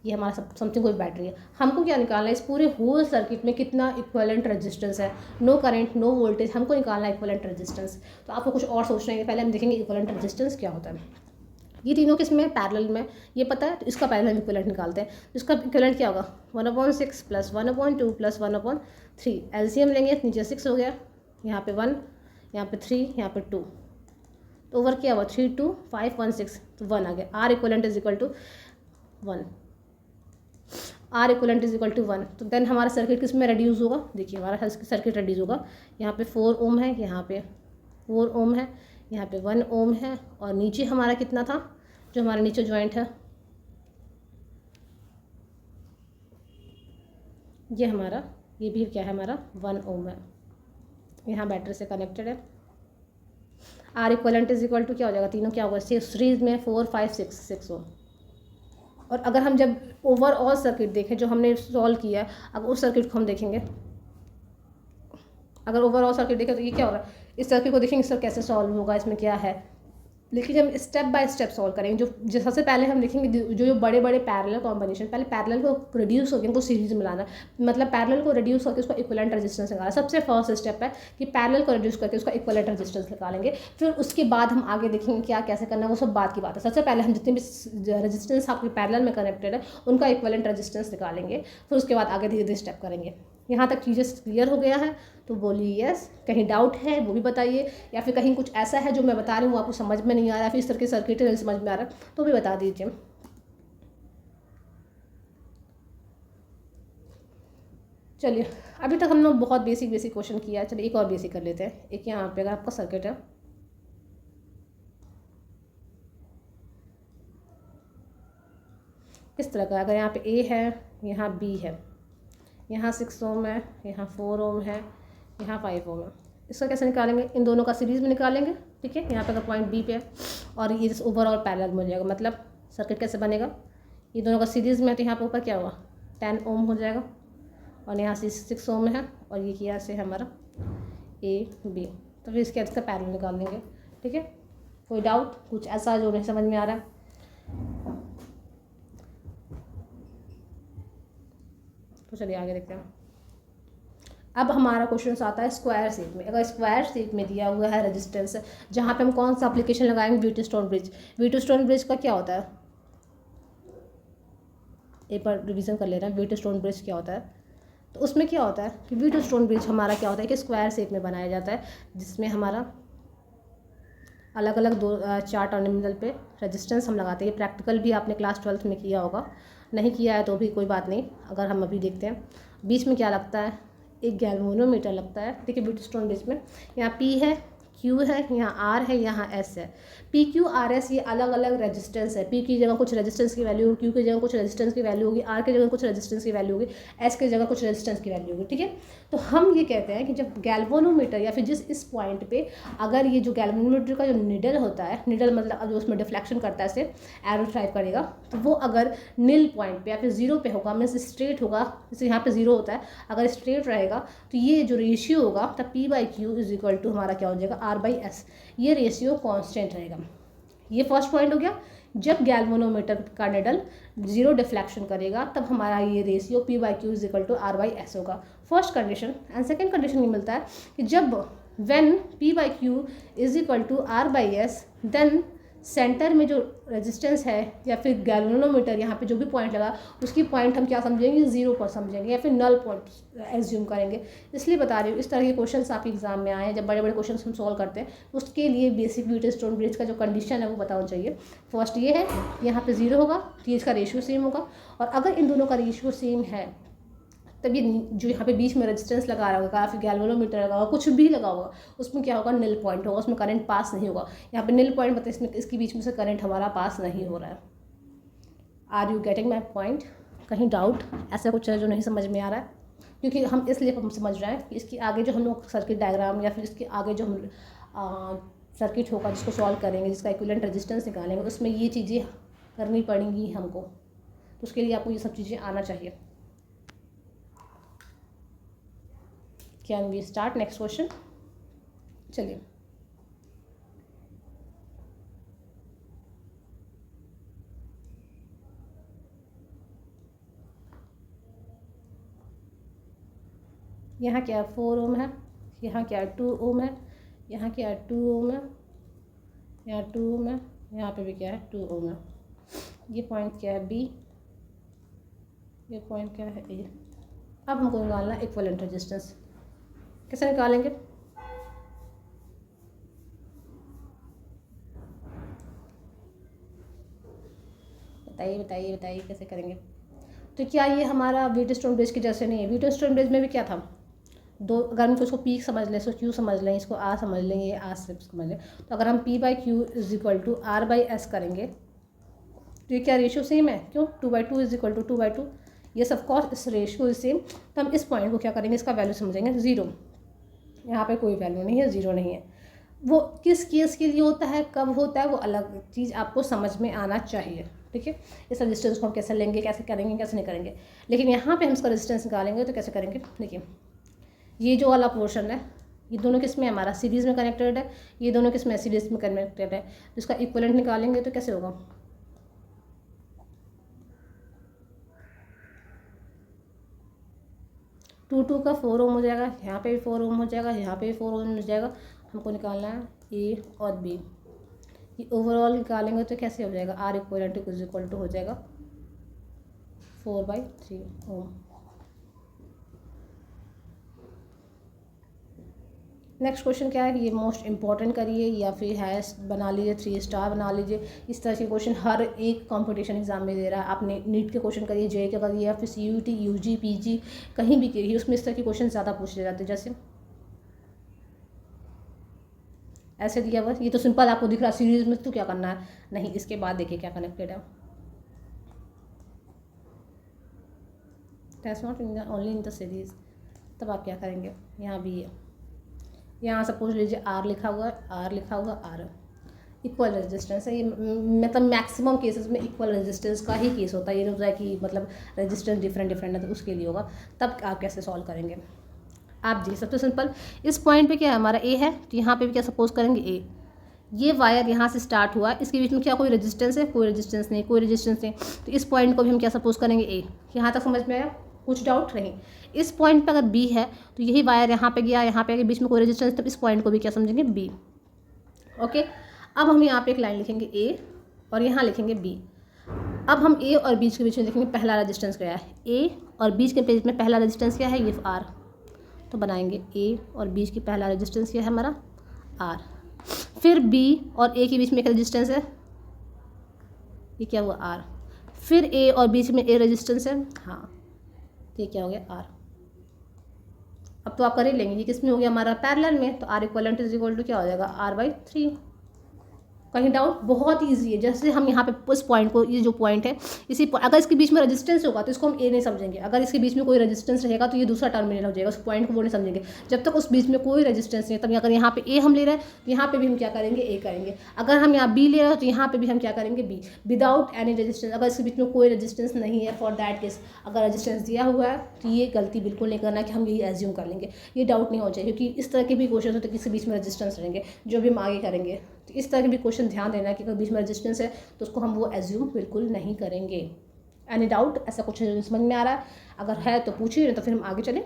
ये हमारा समथिंग कोई बैटरी है। हमको क्या निकालना है, इस पूरे होल सर्किट में कितना इक्विवेलेंट रेजिस्टेंस है, नो करंट नो वोल्टेज, हमको निकालना है इक्विवेलेंट रेजिस्टेंस। तो आपको कुछ और सोचना है, पहले हम देखेंगे इक्विवेलेंट रेजिस्टेंस क्या होता है। ये तीनों किस में, पैरेलल में, ये पता है, तो इसका पहले हम इक्विवेलेंट निकालते हैं। तो इसका इक्विवेलेंट क्या होगा, 1/6 प्लस 1/2 प्लस 1/3, एलसीएम लेंगे, नीचे 6 हो गया, यहाँ पे 1, यहाँ पे 3, यहाँ पे 2, तो ओवर क्या हुआ 3 2 5 1 6, तो 1 आ गया। R equivalent is equal to 1, R equivalent is equal to 1। तो देन हमारा सर्किट किस में रिड्यूस होगा, देखिए हमारा सर्किट रिड्यूस होगा, यहाँ पे 4 ओम है, यहाँ पे 4 ओम है, यहाँ पे 1 ओम है, और नीचे हमारा कितना था, जो हमारा नीचे जॉइंट है, ये हमारा, ये भी क्या है हमारा 1 ओम है, यहाँ बैटरी से कनेक्टेड है। R equivalent is equal to क्या हो जाएगा, तीनों क्या होगा, सीरीज में 4 5 6 ओम। और अगर हम जब ओवरऑल सर्किट देखें जो हमने सॉल्व किया है, अब उस सर्किट को हम देखेंगे, अगर ओवरऑल सर्किट देखें तो ये क्या हो रहा है, इस सर्किट को देखेंगे सर कैसे सॉल्व होगा, इसमें क्या है, लेकिन हम स्टेप बाय स्टेप सॉल्व करेंगे। जो सबसे पहले हम देखेंगे जो बड़े बड़े पैरेलल कॉम्बिनेशन, पहले पैरेलल को रिड्यूस होकर उनको सीरीज में लाना, मतलब पैरेलल को रिड्यूस करके उसका इक्विवेलेंट रेजिस्टेंस निकालना। सबसे फर्स्ट स्टेप है कि पैरेलल को रिड्यूस करके उसका इक्विवेलेंट रेजिस्टेंस निकालेंगे, फिर उसके बाद हम आगे देखेंगे क्या कैसे करना है, वो सब बात की बात है। सबसे पहले हम जितने भी रेजिस्टेंस आपके पैरेलल में कनेक्टेड है उनका इक्विवेलेंट रेजिस्टेंस निकालेंगे, फिर उसके बाद आगे धीरे धीरे स्टेप करेंगे। यहाँ तक चीज़ें क्लियर हो गया है तो बोलिए यस, कहीं डाउट है वो भी बताइए, या फिर कहीं कुछ ऐसा है जो मैं बता रही हूँ आपको समझ में नहीं आ रहा है, फिर इस तरह के सर्किट नहीं समझ में आ रहा है तो भी बता दीजिए। चलिए, अभी तक हम लोग बहुत बेसिक क्वेश्चन किया है, चलिए एक और बेसिक कर लेते हैं। एक यहाँ पे अगर आपका सर्किट है, इस तरह का, अगर यहाँ पे A है, यहाँ B है, यहाँ 6 ओम है, यहाँ 4 ओम है, यहाँ 5 ओम है, इसका कैसे निकालेंगे, इन दोनों का सीरीज़ में निकालेंगे। ठीक है, यहाँ पे अगर पॉइंट B पे है और ये ओवरऑल पैरेलल में हो जाएगा, मतलब सर्किट कैसे बनेगा, ये दोनों का सीरीज़ में है तो यहाँ पे ऊपर क्या हुआ 10 ओम हो जाएगा, और यहाँ से 6 ओम है, और ये यहाँ से हमारा A B, तो फिर इसके इसका पैरेलल निकाल देंगे। ठीक है, कोई डाउट, कुछ ऐसा जो नहीं समझ में आ रहा है, तो चलिए आगे देखते हैं। अब हमारा क्वेश्चन आता है स्क्वायर शेप में। अगर स्क्वायर शेप में दिया हुआ है रेजिस्टेंस, जहाँ पे हम कौन सा एप्लीकेशन लगाएंगे, व्हीटस्टोन ब्रिज। व्हीटस्टोन ब्रिज का क्या होता है, एक बार रिवीजन कर ले रहे हैं, व्हीटस्टोन ब्रिज क्या होता है। तो उसमें क्या होता है कि व्हीटस्टोन ब्रिज हमारा क्या होता है कि स्क्वायर शेप में बनाया जाता है, जिसमें हमारा अलग अलग दो चार टर्मिनल पे रेजिस्टेंस हम लगाते हैं। ये प्रैक्टिकल भी आपने क्लास 12th में किया होगा, नहीं किया है तो भी कोई बात नहीं। अगर हम अभी देखते हैं बीच में क्या लगता है, एक गैल्वेनोमीटर लगता है। देखिए व्हीटस्टोन ब्रिज में यहाँ P है, Q है, यहाँ R है, यहाँ S है। P Q R S ये अलग अलग रेजिस्टेंस है। P की जगह कुछ रेजिस्टेंस की वैल्यू होगी, Q की जगह कुछ रेजिस्टेंस की वैल्यू होगी, R की जगह कुछ रेजिस्टेंस की वैल्यू होगी, S की जगह कुछ रेजिस्टेंस की वैल्यू होगी, ठीक है। तो हम ये कहते हैं कि जब गैल्वेनोमीटर या फिर जिस इस पॉइंट पे अगर ये जो गैल्वेनोमीटर का जो निडल होता है, निडल मतलब जो उसमें डिफ्लेक्शन करता है, इसे एरो ड्राइव करेगा, तो वो अगर निल पॉइंट पे या फिर जीरो पे होगा, मीन्स स्ट्रेट होगा, जैसे यहाँ पे जीरो होता है, अगर स्ट्रेट रहेगा तो ये जो रेशियो होगा तब P/Q इज इक्वल टू हमारा क्या हो जाएगा, R/S। ये रेशियो कांस्टेंट रहेगा। ये फर्स्ट पॉइंट हो गया। जब गैल्वेनोमीटर का निडल जीरो डिफ्लेक्शन करेगा तब हमारा ये ratio P/Q is equal to R/S होगा, first condition. And second condition ये मिलता है कि जब when P/Q is equal to R/S then center में जो रेजिस्टेंस है या फिर गैल्वेनोमीटर यहाँ पे जो भी पॉइंट लगा उसकी पॉइंट हम क्या समझेंगे, जीरो पर समझेंगे या फिर नल पॉइंट एज्यूम करेंगे। इसलिए बता रही हूँ इस तरह के क्वेश्चंस आपके एग्जाम में आए हैं, जब बड़े बड़े क्वेश्चंस हम सॉल्व करते हैं उसके लिए बेसिक व्हीटस्टोन ब्रिज का जो कंडीशन है वो बताना चाहिए। फर्स्ट ये है यहाँ पे जीरो होगा तो इसका रेशियो सेम होगा, और अगर इन दोनों का रेशियो सेम है तब ये जो यहाँ पे बीच में रेजिस्टेंस लगा रहा होगा, फिर गैल्वेनोमीटर लगा होगा, कुछ भी लगा होगा, उसमें क्या होगा, नील पॉइंट होगा, उसमें करंट पास नहीं होगा। यहाँ पे नील पॉइंट मतलब इसमें इसके बीच में से करंट हमारा पास नहीं हो रहा है। Are you getting my point? कहीं डाउट ऐसा कुछ है जो नहीं समझ में आ रहा है? क्योंकि हम इसलिए हम समझ रहे हैं कि इसके आगे जो हम लोग सर्किट डायग्राम या फिर इसके आगे जो हम सर्किट होगा जिसको सॉल्व करेंगे, जिसका इक्विवेलेंट रेजिस्टेंस निकालेंगे, उसमें ये चीज़ें करनी पड़ेंगी हमको। तो उसके लिए आपको ये सब चीज़ें आना चाहिए। Can we start next question? चलिए यहाँ क्या 4 ओम है, यहाँ क्या 2 ओम है, यहाँ क्या 2 ओम है, यहाँ 2 ओम है, यहाँ पे भी क्या है 2 ओम है। ये पॉइंट क्या है B, ये पॉइंट क्या है A। अब हमको निकालना है इक्विवेलेंट रेजिस्टेंस। कैसे निकालेंगे? बताइए बताइए बताइए कैसे करेंगे? तो क्या ये हमारा व्हीटस्टोन ब्रिज के जैसे नहीं है? व्हीटस्टोन ब्रिज में भी क्या था, दो, अगर हम इसको P समझ लें, इसको Q समझ लें, इसको R समझ लें, ये R से समझ लें, तो अगर हम P/Q is equal to R/S करेंगे तो ये क्या रेशियो सेम है? क्यों? 2/2 इज इक्वल टू 2/2। ये ऑफकोर्स इस रेशियो इज सेम। तो हम इस पॉइंट को क्या करेंगे, इसका वैल्यू समझेंगे जीरो। यहाँ पे कोई वैल्यू नहीं है, जीरो नहीं है। वो किस केस के लिए होता है, कब होता है, वो अलग चीज़ आपको समझ में आना चाहिए, ठीक है। इस रेजिस्टेंस को हम कैसे लेंगे, कैसे करेंगे, कैसे नहीं करेंगे, लेकिन यहाँ पे हम इसका रेजिस्टेंस निकालेंगे तो कैसे करेंगे? देखिए ये जो वाला पोर्शन है ये दोनों किस में हमारा सीरीज़ में कनेक्टेड है, ये दोनों किस में सीरीज़ में कनेक्टेड है। तो इसका इक्विवेलेंट निकालेंगे तो कैसे होगा? टू का 4 ओम हो जाएगा, यहाँ पे भी 4 ओम हो जाएगा, यहाँ पे भी 4 ओम हो जाएगा। हमको निकालना है A और B। ये ओवरऑल निकालेंगे तो कैसे हो जाएगा? R equivalent is equal to हो जाएगा 4/3 ओम। नेक्स्ट क्वेश्चन क्या है, ये मोस्ट इंपॉर्टेंट करिए या फिर हैश बना लीजिए, 3 स्टार बना लीजिए। इस तरह के क्वेश्चन हर एक कंपटीशन एग्जाम में दे रहा है। आपने नीट के क्वेश्चन करिए, JEE के करिए, या फिर CUT UG PG कहीं भी करिए, उसमें इस तरह के क्वेश्चन ज़्यादा पूछे जाते हैं। जैसे ऐसे दिया हुआ, ये तो सिंपल आपको दिख रहा है, सीरीज में तो क्या करना है नहीं, इसके बाद देखिए क्या कनेक्टेड है। That's not in only in the series. तब आप क्या करेंगे? यहाँ भी है, यहाँ सपोज लीजिए R लिखा हुआ है, R लिखा हुआ R इक्वल रेजिस्टेंस है। ये मतलब मैक्सिमम केसेस में इक्वल रेजिस्टेंस का ही केस होता है। ये नहीं होता है कि मतलब रेजिस्टेंस डिफरेंट डिफरेंट है तो उसके लिए होगा। तब आप कैसे सॉल्व करेंगे? आप जी सबसे सिंपल, इस पॉइंट पे क्या है हमारा A है, तो यहाँ पे भी क्या सपोज करेंगे A। ये वायर यहाँ से स्टार्ट हुआ, इसके बीच में क्या कोई रेजिस्टेंस है? कोई रेजिस्टेंस नहीं, कोई रेजिस्टेंस नहीं। तो इस पॉइंट को भी हम क्या सपोज करेंगे A। यहाँ तक समझ में आया? कुछ डाउट नहीं? इस पॉइंट पे अगर B है तो यही वायर यहाँ पे गया, यहाँ पे आगे बीच में कोई रेजिस्टेंस, तब इस पॉइंट को भी क्या समझेंगे? B। ओके, अब हम यहाँ पे एक लाइन लिखेंगे A और यहाँ लिखेंगे B। अब हम A और बीच के बीच में देखेंगे पहला रेजिस्टेंस क्या है। A और बीच के बीच में पहला रेजिस्टेंस क्या है? ये R। तो बनाएंगे A और बीच की पहला रेजिस्टेंस क्या है हमारा? R। फिर B और A के बीच में एक रेजिस्टेंस है, ये क्या हुआ R। फिर A और बीच में A रेजिस्टेंस है, हाँ तो ये क्या हो गया R। अब तो आप कर ही लेंगे, ये किस में हो गया हमारा पैरेलल में, तो R equivalent is equal to क्या हो जाएगा R/3। कहीं डाउट? बहुत ईजी है। जैसे हम यहाँ पे उस पॉइंट को, ये जो पॉइंट है इसी अगर इसके बीच में रेजिस्टेंस होगा तो इसको हम ए नहीं समझेंगे, अगर इसके बीच में कोई रेजिस्टेंस रहेगा तो ये दूसरा टर्मिनल हो जाएगा, उस पॉइंट को वो नहीं समझेंगे। जब तक उस बीच में कोई रेजिस्टेंस नहीं है, तब अगर यहाँ पे ए हम ले रहे हैं तो यहाँ पे भी हम क्या करेंगे, ए करेंगे। अगर हम यहाँ बी ले रहे हैं तो यहाँ पे भी हम क्या करेंगे, बी, विदाउट एनी रेजिस्टेंस। अगर इसके बीच में कोई रेजिस्टेंस नहीं है, फॉर दैट केस अगर रेजिस्टेंस दिया हुआ है तो ये गलती बिल्कुल नहीं करना कि हम यही एज्यूम कर लेंगे, ये डाउट नहीं हो जाए, क्योंकि इस तरह के भी क्वेश्चन होते हैं किसी बीच में रेजिस्टेंस रहेंगे, जो भी हम आगे करेंगे। तो इस तरह के भी क्वेश्चन ध्यान देना है कि अगर बीच में रेजिस्टेंस है तो उसको हम वो एज्यूम बिल्कुल नहीं करेंगे। Any doubt? ऐसा कुछ समझ में आ रहा है? अगर है तो पूछिए, नहीं तो फिर हम आगे चलें।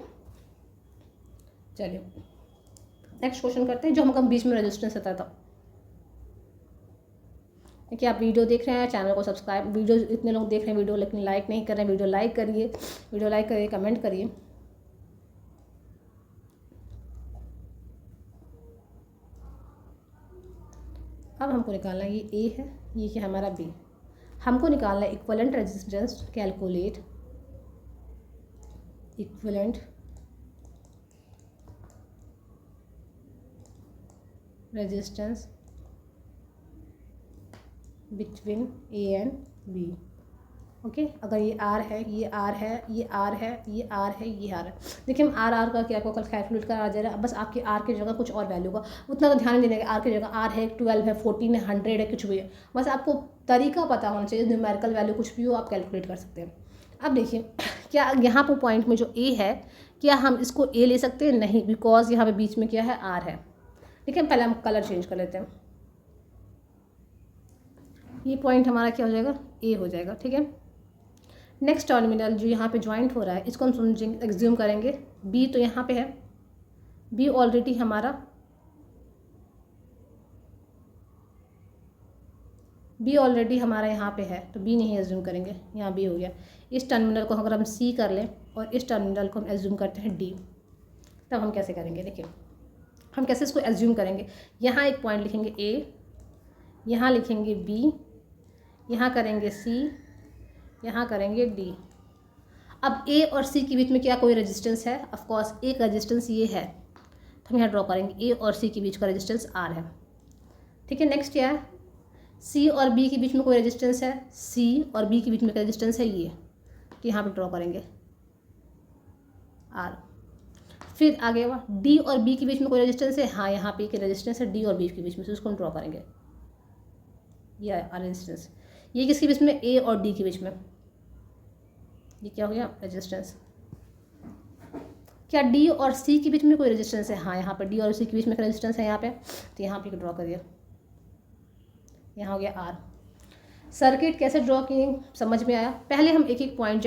चलिए नेक्स्ट क्वेश्चन करते हैं, जो हम बीच में रेजिस्टेंस आता था। देखिए आप वीडियो देख रहे हैं, चैनल को सब्सक्राइब, वीडियो इतने लोग देख रहे हैं वीडियो लेकिन लाइक नहीं कर रहे हैं, वीडियो लाइक करिए, कमेंट करिए। अब हमको निकालना है, ये ए है, ये क्या हमारा बी। हमको निकालना है equivalent resistance. Calculate equivalent resistance between A and B. Okay, अगर ये आर है, ये आर है, ये आर है, ये आर है, ये आर है। देखिए हम आर का क्या आपको कल कैलकुलेट करा जा रहा है, बस आपके आर की जगह कुछ और वैल्यू का उतना तो ध्यान नहीं देने का। आर की जगह आर है, 12 है, 14 है, 100 है, कुछ भी है, बस आपको तरीका पता होना चाहिए। न्यूमेरिकल वैल्यू कुछ भी हो आप कैलकुलेट कर सकते हैं। अब देखिए क्या यहाँ पर पॉइंट में जो ए है, क्या हम इसको ए ले सकते हैं? नहीं, बिकॉज यहाँ पे बीच में क्या है, आर है। ठीक है, पहले हम कलर चेंज कर लेते हैं। ये पॉइंट हमारा क्या हो जाएगा, ए हो जाएगा। ठीक है, नेक्स्ट टर्मिनल जो यहाँ पे ज्वाइंट हो रहा है इसको हम समझेंगे, एग्ज्यूम करेंगे बी तो यहाँ पे है, बी ऑलरेडी हमारा, यहाँ पे है, तो बी नहीं एज्यूम करेंगे, यहाँ बी हो गया। इस टर्मिनल को अगर हम सी कर लें और इस टर्मिनल को हम एज्यूम करते हैं डी, तब हम कैसे करेंगे, देखिए हम कैसे इसको एज्यूम करेंगे। यहाँ एक पॉइंट लिखेंगे ए, यहाँ लिखेंगे बी, यहाँ करेंगे सी, यहाँ करेंगे डी। अब ए और सी के बीच में क्या कोई रेजिस्टेंस है? ऑफ कोर्स एक रेजिस्टेंस ये है, तो हम यहाँ ड्रॉ करेंगे ए और सी के बीच का रेजिस्टेंस आर है। ठीक है, नेक्स्ट क्या है, सी और बी के बीच में कोई रेजिस्टेंस है, सी और बी के बीच में रेजिस्टेंस है ये, तो यहाँ पे ड्रॉ करेंगे आर। फिर आगे हुआ डी और बी के बीच में कोई रेजिस्टेंस है, हाँ यहाँ पे एक रेजिस्टेंस है डी और बी के बीच में, से उसको हम ड्रॉ करेंगे, ये आर रेजिस्टेंस। ये किसके बीच में, ए और डी के बीच में, ये क्या हो गया, रेजिस्टेंस। क्या डी और सी के बीच में कोई रेजिस्टेंस है? हाँ यहाँ पर डी और सी के बीच में रेजिस्टेंस है यहाँ पे, तो यहाँ पे ड्रॉ करिए, यहाँ हो गया आर। सर्किट कैसे ड्रॉ किए समझ में आया? पहले हम एक एक पॉइंट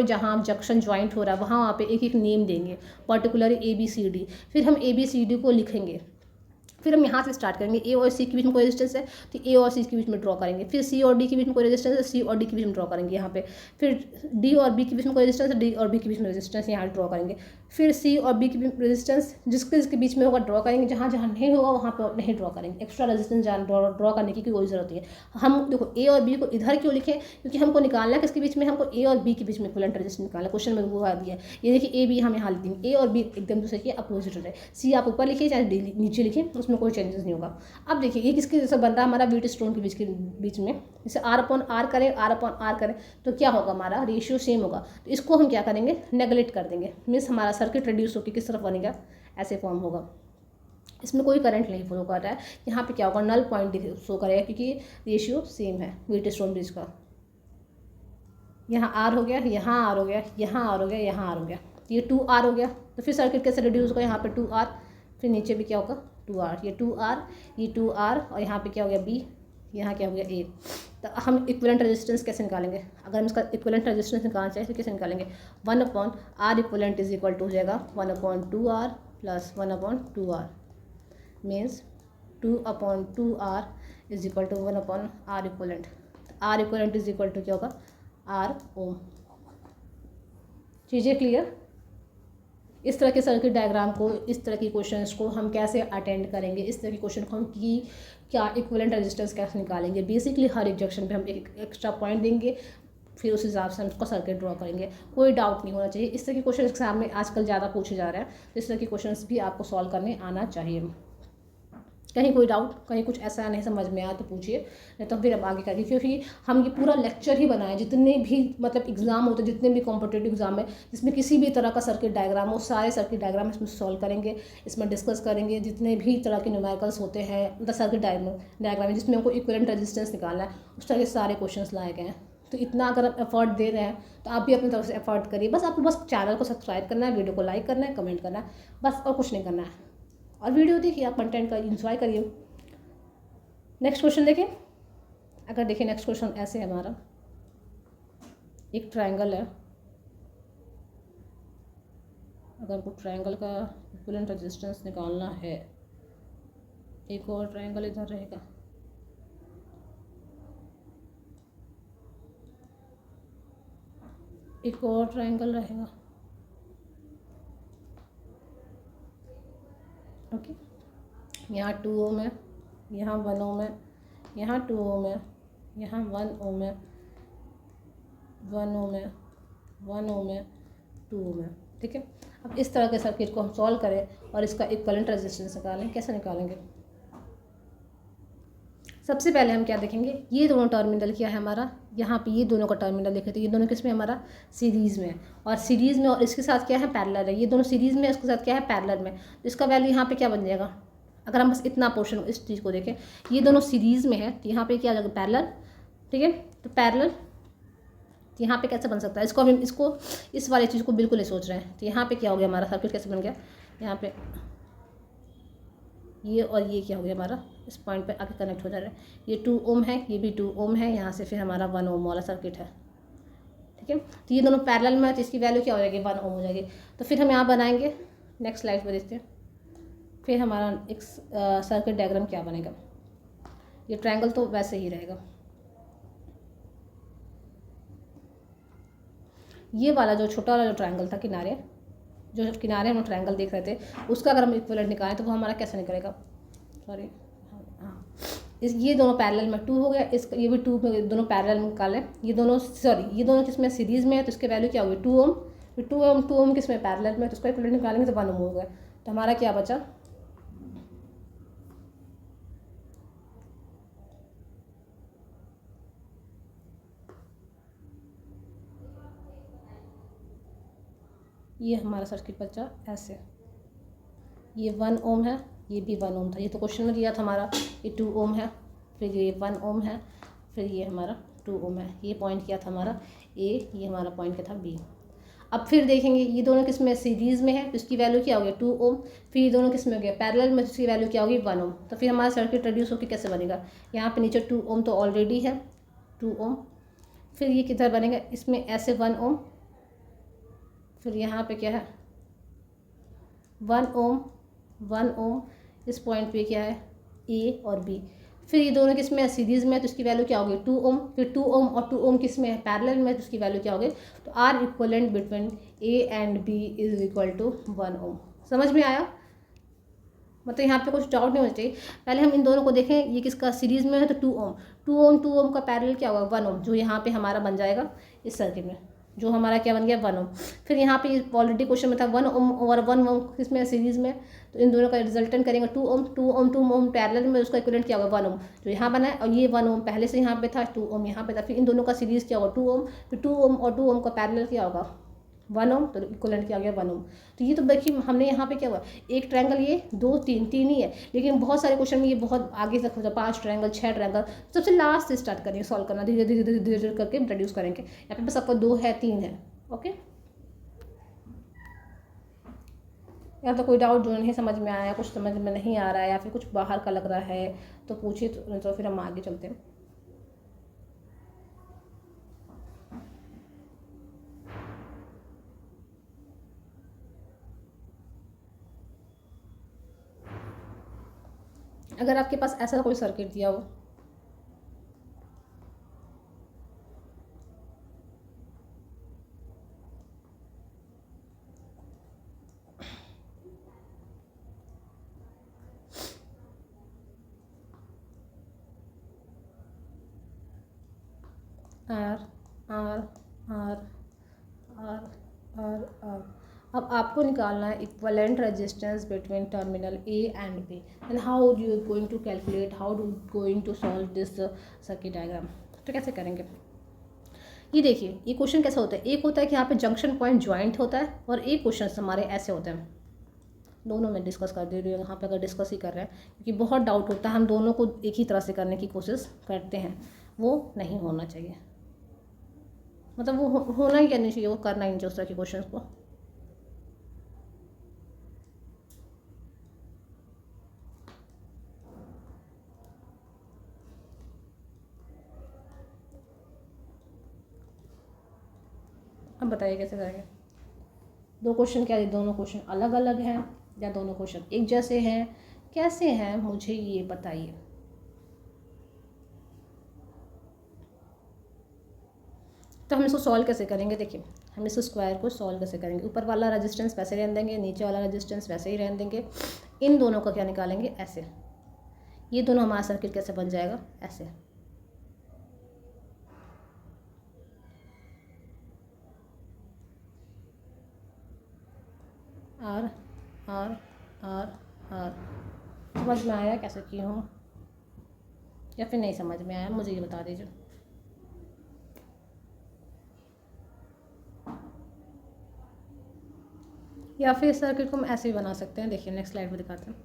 जहाँ जंक्शन ज्वाइंट हो रहा है वहाँ पे एक एक नेम देंगे, particularly A B C D. फिर हम ए बी सी डी को लिखेंगे, फिर हम यहाँ से स्टार्ट करेंगे। ए और सी के बीच में कोई रेजिस्टेंस है तो ए और सी के बीच में ड्रॉ करेंगे। फिर सी और डी के बीच में कोई रेजिस्टेंस है, सी और डी के बीच में ड्रॉ करेंगे यहाँ पे। फिर डी और बी के बीच में कोई रेजिस्टेंस है, डी और बी के बीच में रेजिस्टेंस यहाँ ड्रॉ करेंगे। फिर सी और बी के रेजिस्टेंस जिसके बीच में होगा ड्रॉ करेंगे, जहाँ जहाँ नहीं होगा वहाँ पर नहीं ड्रॉ करेंगे। एक्स्ट्रा रेजिस्टेंस ड्रॉ करने की कोई ज़रूरत नहीं है। हम देखो ए और बी को इधर क्यों लिखें, क्योंकि हमको निकालना है किसके बीच में, हमको ए और बी के बीच में इक्विवेलेंट रेजिस्टेंस निकालना है। क्वेश्चन में वो आ दिया, ये देखिए ए बी हम यहाँ लिख देंगे, ए और बी एकदम दूसरे के अपोजिट हो जाए। सी आप ऊपर लिखिए चाहे डी नीचे लिखिए, उसमें कोई चेंजेस नहीं होगा। अब देखिए ये किसके जैसा बन रहा है, हमारा व्हीट स्टोन के बीच में। जैसे आर अपॉन आर करें तो क्या होगा, हमारा रेशियो सेम होगा। तो इसको हम क्या करेंगे, नेगलेक्ट कर देंगे। मीन्स हमारा सर्किट रिड्यूस होकर किस तरफ बनेगा, ऐसे फॉर्म होगा। इसमें कोई करंट नहीं फ्लो कर रहा है। यहाँ पे क्या होगा, नल पॉइंट शो करेगा क्योंकि रेशियो सेम है व्हीट स्टोन ब्रिज का। यहाँ आर हो गया, यहाँ आर हो गया, यहाँ आर हो गया, यहाँ आर हो गया, ये 2R हो गया। तो फिर सर्किट कैसे रिड्यूस होगा, यहाँ पे 2R, फिर नीचे भी क्या होगा 2R, ये 2R, ये 2R, और यहाँ पे क्या हो गया B, यहाँ क्या हो गया A। तो हम इक्विवेलेंट रेजिस्टेंस कैसे निकालेंगे, अगर हम इसका इक्विवेलेंट रेजिस्टेंस निकालना चाहिए तो कैसे निकालेंगे, 1/R equivalent is equal to हो जाएगा 1/2R plus 1/2R, means 2/2R is equal to 1/R equivalent. R equivalent is equal to क्या होगा, R ओम। चीज़ें क्लियर? इस तरह के सर्किट डायग्राम को, इस तरह की क्वेश्चंस को हम कैसे अटेंड करेंगे, इस तरह के क्वेश्चन को हम की क्या इक्विवेलेंट रेजिस्टेंस कैसे निकालेंगे। बेसिकली हर एक जंक्शन पे हम एक एक्स्ट्रा पॉइंट देंगे, फिर उस हिसाब से हम उसका सर्किट ड्रॉ करेंगे। कोई डाउट नहीं होना चाहिए। इस तरह के क्वेश्चन एग्जाम में आजकल ज़्यादा पूछे जा रहे हैं, तो इस तरह के क्वेश्चन भी आपको सॉल्व करने आना चाहिए। कहीं कोई डाउट, कहीं कुछ ऐसा नहीं समझ में आया तो पूछिए, नहीं तो फिर हम आगे करेंगे। क्योंकि हम ये पूरा लेक्चर ही बनाए, जितने भी मतलब एग्जाम होते हैं, जितने भी कॉम्पिटेटिव एग्जाम है जिसमें किसी भी तरह का सर्किट डायग्राम हो, सारे सर्किट डायग्राम इसमें सॉल्व करेंगे, इसमें डिस्कस करेंगे। जितने भी तरह के न्यूमेरिकल्स होते हैं मतलब सर्किट डायग्राम है जिसमें हमको इक्विवेलेंट रेजिस्टेंस निकालना है, उस तरह के सारे क्वेश्चन लाए गए हैं। तो इतना अगर आप एफर्ट दे रहे हैं तो आप भी अपनी तरफ से एफर्ट करिए। बस आपको बस चैनल को सब्सक्राइब करना है, वीडियो को लाइक करना है, कमेंट करना है, बस और कुछ नहीं करना है। और वीडियो देखिए, आप कंटेंट का इंजॉय करिए। नेक्स्ट क्वेश्चन देखें। अगर देखें नेक्स्ट क्वेश्चन ऐसे है हमारा, एक ट्रायंगल है। अगर हमको ट्रायंगल का इक्विवेलेंट रेजिस्टेंस निकालना है, एक और ट्रायंगल इधर रहेगा, एक और ट्रायंगल रहेगा, ओके। यहाँ 2 ओम है, यहाँ 1 ओम है, यहाँ 2 ओम है, यहाँ 1 ओम है, 1 ओम है, 1 ओम है, 2 ओम है, ठीक है। अब इस तरह के सर्किट को हम सॉल्व करें और इसका इक्विवेलेंट रेजिस्टेंस निकालें। कैसे निकालेंगे? सबसे पहले हम क्या देखेंगे, ये दोनों टर्मिनल क्या है हमारा, यहाँ पे ये दोनों का टर्मिनल देखे तो ये दोनों किस में हमारा सीरीज़ में है, और सीरीज़ में और इसके साथ क्या है पैरेलल है। ये दोनों सीरीज़ में, इसके साथ क्या है पैरेलल में, तो इसका वैल्यू यहाँ पे क्या बन जाएगा। अगर हम बस इतना पोर्शन इस चीज़ को देखें, ये दोनों सीरीज़ में है तो यहाँ पे क्या आ जाएगा पैरेलल, ठीक है। तो पैरेलल तो यहाँ पे कैसे बन सकता है, इसको हम इसको इस वाली चीज़ को बिल्कुल नहीं सोच रहे हैं। तो यहाँ पे क्या हो गया हमारा सर्किट कैसे बन गया, यहाँ पे ये और ये क्या हो गया हमारा, इस पॉइंट पे आके कनेक्ट हो जा रहा है। ये 2 ओम है, ये भी 2 ओम है, यहाँ से फिर हमारा 1 ओम वाला सर्किट है, ठीक है। तो ये दोनों पैरेलल में है तो इसकी वैल्यू क्या हो जाएगी, 1 ओम हो जाएगी। तो फिर हम यहाँ बनाएंगे, नेक्स्ट स्लाइड पर देखते हैं। फिर हमारा एक सर्किट डायग्राम क्या बनेगा। ये ट्रायंगल तो वैसे ही रहेगा, ये वाला जो छोटा वाला जो ट्रायंगल था किनारे, जो किनारे हम ट्रायंगल देख रहे थे, उसका अगर हम इक्विवेलेंट निकालें तो वो हमारा कैसे निकलेगा, सॉरी हाँ, इस ये दोनों पैरेलल में 2 हो गया, इस ये भी 2 में दोनों पैरेलल में निकालें। ये दोनों सॉरी ये दोनों किसमें सीरीज़ में है, तो इसकी वैल्यू क्या होगी 2 ओम। फिर 2 ओम किसमें पैरेलल में, तो उसका इक्विवेलेंट निकालेंगे तो 1 ओम हो गया। तो हमारा क्या बचा, ये हमारा सर्किट बचा ऐसे। ये 1 ओम है, ये भी 1 ओम था, ये तो क्वेश्चन में दिया था हमारा। ये 2 ओम है, फिर ये 1 ओम है, फिर ये हमारा 2 ओम है। ये पॉइंट क्या था हमारा ए, ये हमारा पॉइंट क्या था बी। अब फिर देखेंगे ये दोनों किस में सीरीज़ में है तो इसकी वैल्यू क्या हो गया 2 ओम। फिर ये दोनों किस में हो गया पैरेलल में, इसकी वैल्यू क्या होगी 1 ओम। तो फिर हमारा सर्किट रिड्यूस होकर कैसे बनेगा, यहाँ पे नीचे 2 ओम तो ऑलरेडी है 2 ओम, फिर ये किधर बनेगा इसमें ऐसे 1 ओम, फिर यहाँ पे क्या है 1 ओम 1 ओम, इस पॉइंट पे क्या है ए और बी। फिर ये दोनों किस में है सीरीज़ में, तो इसकी वैल्यू क्या होगी 2 ओम। फिर 2 ओम और 2 ओम किस में है पैरेलल में, तो इसकी वैल्यू क्या होगी, तो R equivalent between A and B is equal to 1 ohm. समझ में आया, मतलब यहाँ पे कुछ डाउट नहीं होना चाहिए। पहले हम इन दोनों को देखें, ये किसका सीरीज़ में है तो 2 ओम, 2 ओम का पैरेलल क्या होगा 1 ओम, जो यहाँ पे हमारा बन जाएगा इस सर्किट में, जो हमारा क्या बन गया 1 ओम। फिर यहाँ पे ऑलरेडी क्वेश्चन में था 1 ओम और 1 ओम किसमें है सीरीज़ में, तो इन दोनों का रिजल्टेंट करेंगे 2 ओम 2 ओम 2 ओम पैरेलल में, उसका इक्विवेलेंट क्या होगा 1 ओम जो यहाँ बना है, और ये 1 ओम पहले से यहाँ पे था, 2 ओम यहाँ पे था। फिर इन दोनों का सीरीज़ क्या होगा 2 ओम, फिर 2 ओम और 2 ओम का पैरेलल क्या होगा 1 ओम, तो इक्विवेलेंट क्या हो गया 1 ओम। तो ये तो देखिए हमने यहाँ पे क्या हुआ, एक ट्रायंगल ये 2 3 3 ही है, लेकिन बहुत सारे क्वेश्चन में ये बहुत आगे तक होता है 5 ट्रायंगल 6 ट्रायंगल। सबसे लास्ट से स्टार्ट करेंगे सॉल्व करना, धीरे धीरे धीरे धीरे धीरे करके इंट्रोड्यूस करेंगे। यहाँ पे बस आपका 2 है 3 है, ओके। या तो कोई डाउट जो नहीं समझ में आया, कुछ समझ में नहीं आ रहा है, या फिर कुछ बाहर का लग रहा है तो पूछिए, तो फिर हम आगे चलते हैं। अगर आपके पास ऐसा कोई सर्किट दिया हो, R R R R R R. अब आपको निकालना है equivalent resistance between terminal A and B, and how you going to calculate, how do going to solve this circuit diagram. तो कैसे करेंगे, ये देखिए ये क्वेश्चन कैसा होता है, एक होता है कि यहाँ पे जंक्शन पॉइंट ज्वाइंट होता है, और एक क्वेश्चन हमारे ऐसे होते हैं। दोनों में डिस्कस कर दे रही हूँ यहाँ पे, अगर डिस्कस ही कर रहे हैं, क्योंकि बहुत डाउट होता है, हम दोनों को एक ही तरह से करने की कोशिश करते हैं, वो नहीं होना चाहिए। मतलब वो होना ही नहीं चाहिए, वो करना ही नहीं चाहिए उस तरह के क्वेश्चन को। अब बताइए कैसे करेंगे। दो क्वेश्चन क्या है, दोनों क्वेश्चन अलग अलग हैं या दोनों क्वेश्चन एक जैसे हैं, कैसे हैं मुझे ये बताइए। तो हम इसको सॉल्व कैसे करेंगे, देखिए हम इस स्क्वायर को सॉल्व कैसे करेंगे। ऊपर वाला रेजिस्टेंस वैसे रहने देंगे, नीचे वाला रेजिस्टेंस वैसे ही रहने देंगे। इन दोनों का क्या निकालेंगे, ऐसे। ये दोनों हमारा सर्किट कैसे बन जाएगा, ऐसे। R R R R. समझ में आया कैसे की हूँ, या फिर नहीं समझ में आया, मुझे ये बता दीजिए। या फिर इस सर्किट को हम ऐसे भी बना सकते हैं, देखिए नेक्स्ट स्लाइड में दिखाते हैं।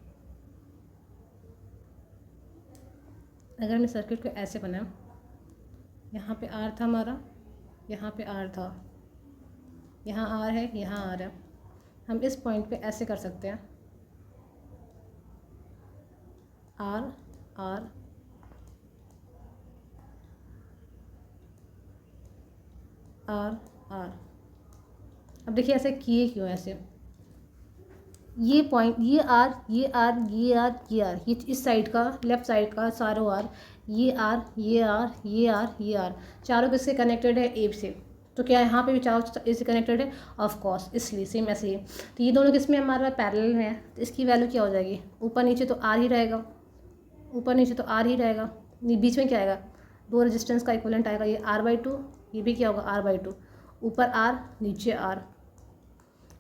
अगर हम इस सर्किट को ऐसे बनाएं, यहाँ पे आर था हमारा, यहाँ पे आर था, यहाँ आर है, यहाँ आर है। हम इस पॉइंट पे ऐसे कर सकते हैं, आर आर आर आर। अब देखिए ऐसे किए क्यों, ऐसे ये पॉइंट, ये आर ये आर ये आर ये आर, ये इस साइड का लेफ्ट साइड का सारों आर, ये आर ये आर ये आर ये आर, चारों किससे कनेक्टेड है, ए से। तो क्या यहाँ पे भी चारों ए से कनेक्टेड है, ऑफ कोर्स, इसलिए सेम ऐसे ही। तो ये दोनों किस में हमारा पैरेलल में है, तो इसकी वैल्यू क्या हो जाएगी, ऊपर नीचे तो आर ही रहेगा, ऊपर नीचे तो आर ही रहेगा, बीच में क्या आएगा, दो रेजिस्टेंस का इक्विवेलेंट आएगा, ये R/2, ये भी क्या होगा R/2, ऊपर आर नीचे आर।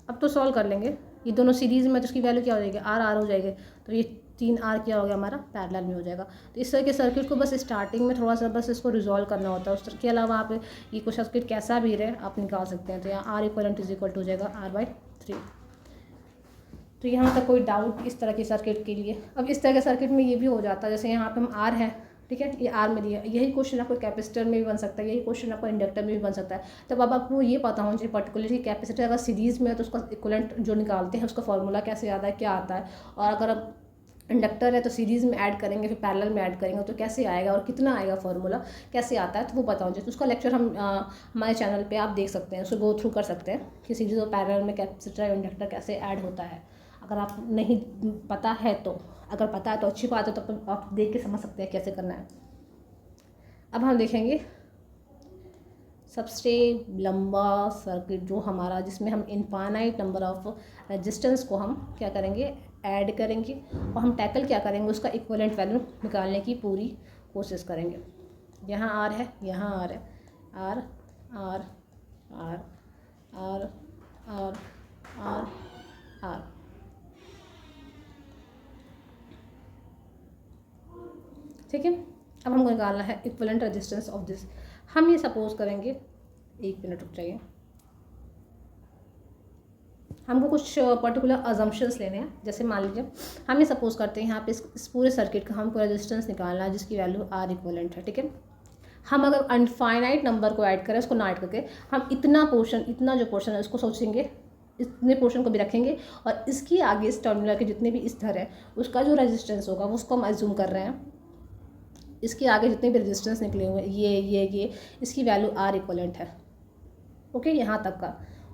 अब तो सॉल्व कर लेंगे, ये दोनों सीरीज़ में, तो इसकी वैल्यू क्या हो जाएगी, आर आर हो जाएगी। तो ये 3R क्या हो गया हमारा, पैरेलल में हो जाएगा। तो इस तरह के सर्किट को बस स्टार्टिंग में थोड़ा सा बस इसको रिजॉल्व करना होता है, उसके अलावा आप ये कुछ सर्किट कैसा भी रहे आप निकाल सकते हैं। तो यहाँ R== हो जाएगा R/3। तो यहाँ तक कोई डाउट इस तरह के सर्किट के लिए। अब इस तरह के सर्किट में ये भी हो जाता है, जैसे यहाँ पे हम आर है, ठीक है, ये आर में दिया, यही क्वेश्चन आपको कैपेसिटर में भी बन सकता है, यही क्वेश्चन आपको इंडक्टर में भी बन सकता है। तब अब आपको ये पता होना चाहिए पर्टिकुलरली कैपेसिटर अगर सीरीज़ में है तो उसका इक्विवेलेंट जो निकालते हैं उसका फॉर्मूला कैसे आता है, क्या आता है, और अगर अब इंडक्टर है तो सीरीज़ में ऐड करेंगे, फिर पैरेलल में ऐड करेंगे तो कैसे आएगा और कितना आएगा, फार्मूला कैसे आता है, तो वो पता होना चाहिए। तो उसका लेक्चर हम हमारे चैनल पे आप देख सकते हैं, उसको गो थ्रू कर सकते हैं कि सीरीज़ और पैरेलल में कैपेसिटर और इंडक्टर कैसे ऐड होता है। अगर आप नहीं पता है तो, अगर पता है तो अच्छी बात है, तो आप देख के समझ सकते हैं कैसे करना है। अब हम देखेंगे सबसे लंबा सर्किट जो हमारा, जिसमें हम इनफाइनाइट नंबर ऑफ रेजिस्टेंस को हम क्या करेंगे, ऐड करेंगे, और हम टैकल क्या करेंगे, उसका इक्विवेलेंट वैल्यू निकालने की पूरी कोशिश करेंगे। यहाँ आर है, यहाँ आर है, R R R R R R R. ठीक है, अब हमको निकालना है इक्विवेलेंट रेजिस्टेंस ऑफ दिस। हम ये सपोज करेंगे, एक मिनट रुक जाइए, हमको कुछ पर्टिकुलर अजम्पशंस लेने हैं। जैसे मान लीजिए हम ये सपोज करते हैं यहाँ पे इस पूरे सर्किट का हमको रेजिस्टेंस निकालना है जिसकी वैल्यू R इक्विवेलेंट है, ठीक है। हम अगर अनफाइनाइट नंबर को ऐड करें, उसको ना ऐड करके हम इतना पोर्शन, इतना जो पोर्शन है उसको सोचेंगे, इतने पोर्शन को भी रखेंगे, और इसके आगे इस टर्मिनल के जितने भी स्तर है उसका जो रेजिस्टेंस होगा उसको हम एज्यूम कर रहे हैं, इसके आगे जितने भी रेजिस्टेंस निकले हुए ये इसकी वैल्यू R इक्विवेलेंट है। ओके, यहाँ तक का।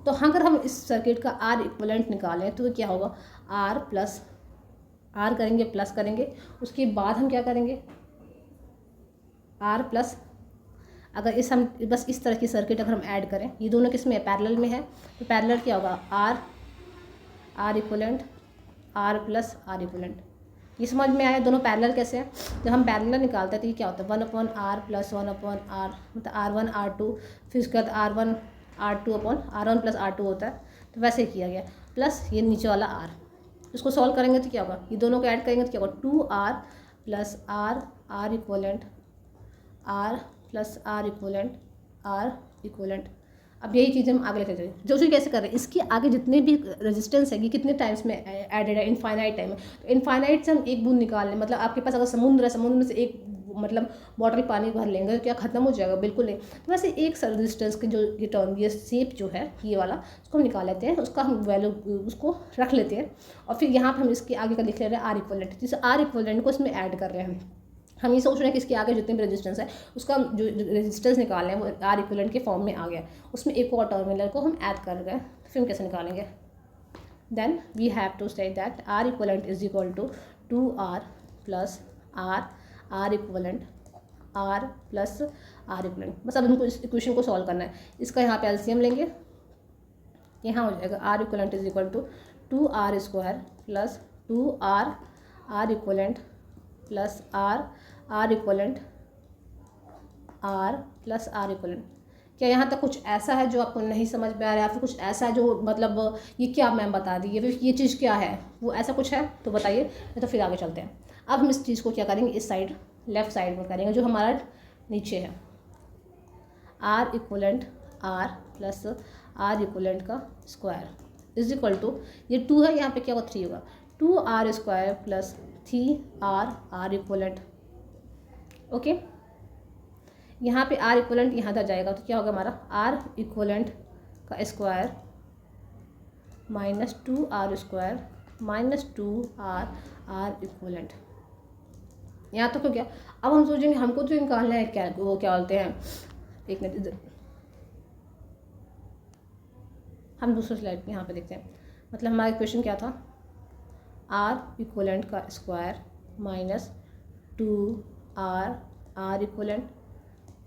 तो अगर हम इस सर्किट का R इक्विवेलेंट निकालें तो क्या होगा, R प्लस R करेंगे, प्लस करेंगे, उसके बाद हम क्या करेंगे, R प्लस, अगर इस हम बस इस तरह की सर्किट अगर हम ऐड करें, ये दोनों किस में है, पैरेलल में है, तो पैरेलल क्या होगा, R equivalent, R plus R equivalent. ये समझ में आया दोनों पैरेलल कैसे हैं। जब हम पैरेलल निकालते हैं तो ये क्या होता है 1/r प्लस 1/r, मतलब r1 r2, फिर उसके बाद r1 r1 प्लस r2 होता है। तो वैसे ही किया गया, प्लस ये नीचे वाला r, इसको सॉल्व करेंगे तो क्या होगा, ये दोनों को ऐड करेंगे तो क्या होगा 2r plus r equivalent r plus r equivalent. अब यही चीज़ हम आगे लेते चलें। जो उसी कैसे कर रहे हैं, इसके आगे जितने भी रेजिस्टेंस है ये कितने टाइम्स में एडेड है, इनफाइनाइट टाइम में। तो इनफाइनाइट से हम एक बूंद निकाल लें, मतलब आपके पास अगर समुद्र है, समुद्र में से एक मतलब बॉटल पानी भर लेंगे तो क्या ख़त्म हो जाएगा, बिल्कुल नहीं। तो वैसे एक रेजिस्टेंस के जो ये टर्म, ये शेप जो है ये वाला, उसको हम निकाल लेते हैं, उसका हम वैल्यू उसको रख लेते हैं और फिर यहाँ पर हम इसके आगे का लिख ले रहे हैं आर इक्वलेंट। जिस आर इक्वलेंट को इसमें ऐड कर रहे हैं हम ये सोच रहे हैं कि इसके आगे जितने भी रेजिस्टेंस है उसका जो रेजिस्टेंस निकाल रहे हैं वो आर इक्वलेंट के फॉर्म में आ गया, उसमें एक और टर्मिनल को हम ऐड कर रहे हैं। फिर हम कैसे निकालेंगे, then we have to say that R equivalent is equal to 2r plus R equivalent R plus R equivalent. बस अब हमको इस इक्वेशन को सॉल्व करना है। इसका यहाँ पे एलसीएम लेंगे, यहाँ हो जाएगा R equivalent is equal to 2r square plus 2r equivalent plus R equivalent R plus R equivalent. क्या यहाँ तक कुछ ऐसा है जो आपको नहीं समझ में आ रहा है, या फिर कुछ ऐसा है जो मतलब ये क्या मैम बता दी, फिर ये चीज़ क्या है, वो ऐसा कुछ है तो बताइए, तो फिर आगे चलते हैं। अब हम इस चीज़ को क्या करेंगे, इस साइड लेफ़्ट साइड में करेंगे, जो हमारा नीचे है R equivalent R plus R equivalent का स्क्वायर इज इक्वल टू, ये 2 है, यहाँ पे क्या होगा 3 होगा, 2r square plus 3r equivalent. Okay, यहाँ पे r इक्वलेंट यहाँ तक जाएगा तो क्या होगा हमारा r इक्वलेंट का square minus 2r square minus 2r equivalent. यहाँ तक हो गया। अब हम सोचेंगे हमको जो निकालना है क्या, वो क्या बोलते हैं, एक मिनट हम दूसरे स्लाइड यहाँ पे देखते हैं। मतलब हमारा क्वेश्चन क्या था, आर इक्वलेंट का square minus 2r equivalent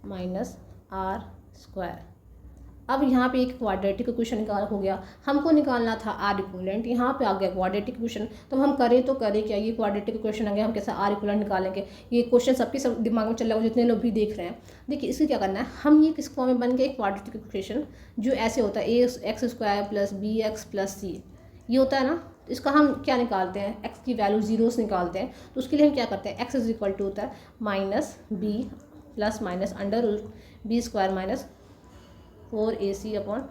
minus R square. अब यहाँ पे एक क्वाड्रेटिक इक्वेशन निकाल हो गया, हमको निकालना था आर इक्वलेंट, यहाँ पे आ गया क्वाड्रेटिक इक्वेशन। तो हम करें तो करें क्या, ये क्वाड्रेटिक इक्वेशन आ गया, हम कैसे आर इक्वलेंट निकालेंगे। ये क्वेश्चन सबके सब दिमाग में चल रहा है, जितने लोग भी देख रहे हैं। देखिए इससे क्या करना है, हम ये किस फॉर्म में बन गया क्वाड्रेटिक इक्वेशन जो ऐसे होता है ax square plus bx plus c, ये होता है ना। इसका हम क्या निकालते हैं, x की वैल्यू 0 से निकालते हैं। तो उसके लिए हम क्या करते हैं, x इज इक्वल टू होता है minus b plus minus under root b square minus 4ac upon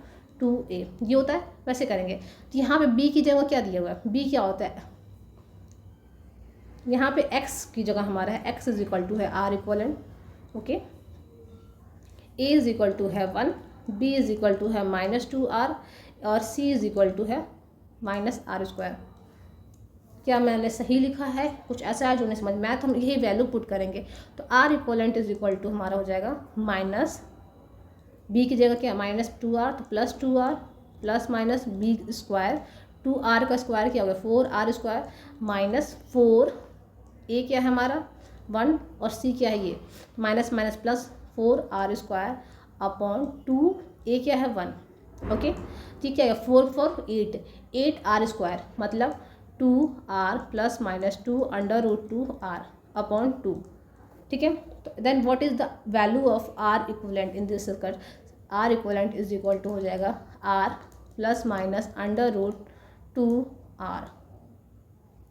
2a, ये होता है। वैसे करेंगे तो यहाँ पे b की जगह क्या दिया हुआ है, b क्या होता है, यहाँ पे x की जगह हमारा है x इज इक्वल टू है r equivalent. Okay, a is equal to है 1, b इज इक्वल टू है माइनस 2r और c इज इक्वल टू है माइनस आर स्क्वायर। क्या मैंने सही लिखा है, कुछ ऐसा है जो नहीं समझ में आया तो हम यही वैल्यू पुट करेंगे। तो R equivalent is equal to हमारा हो जाएगा माइनस बी की जगह क्या माइनस 2r, तो plus 2r plus minus B square, 2r का स्क्वायर क्या हो गया 4r स्क्वायर माइनस 4, ए क्या है हमारा 1 और सी क्या है ये minus minus plus 4r square upon 2, ए क्या है 1। ओके, ठीक है, 4 4 8r स्क्वायर मतलब 2r plus minus 2 under root 2r upon 2। ठीक है, तो then what is the value of R equivalent in this circuit, R equivalent is equal to हो जाएगा r plus minus under root 2r।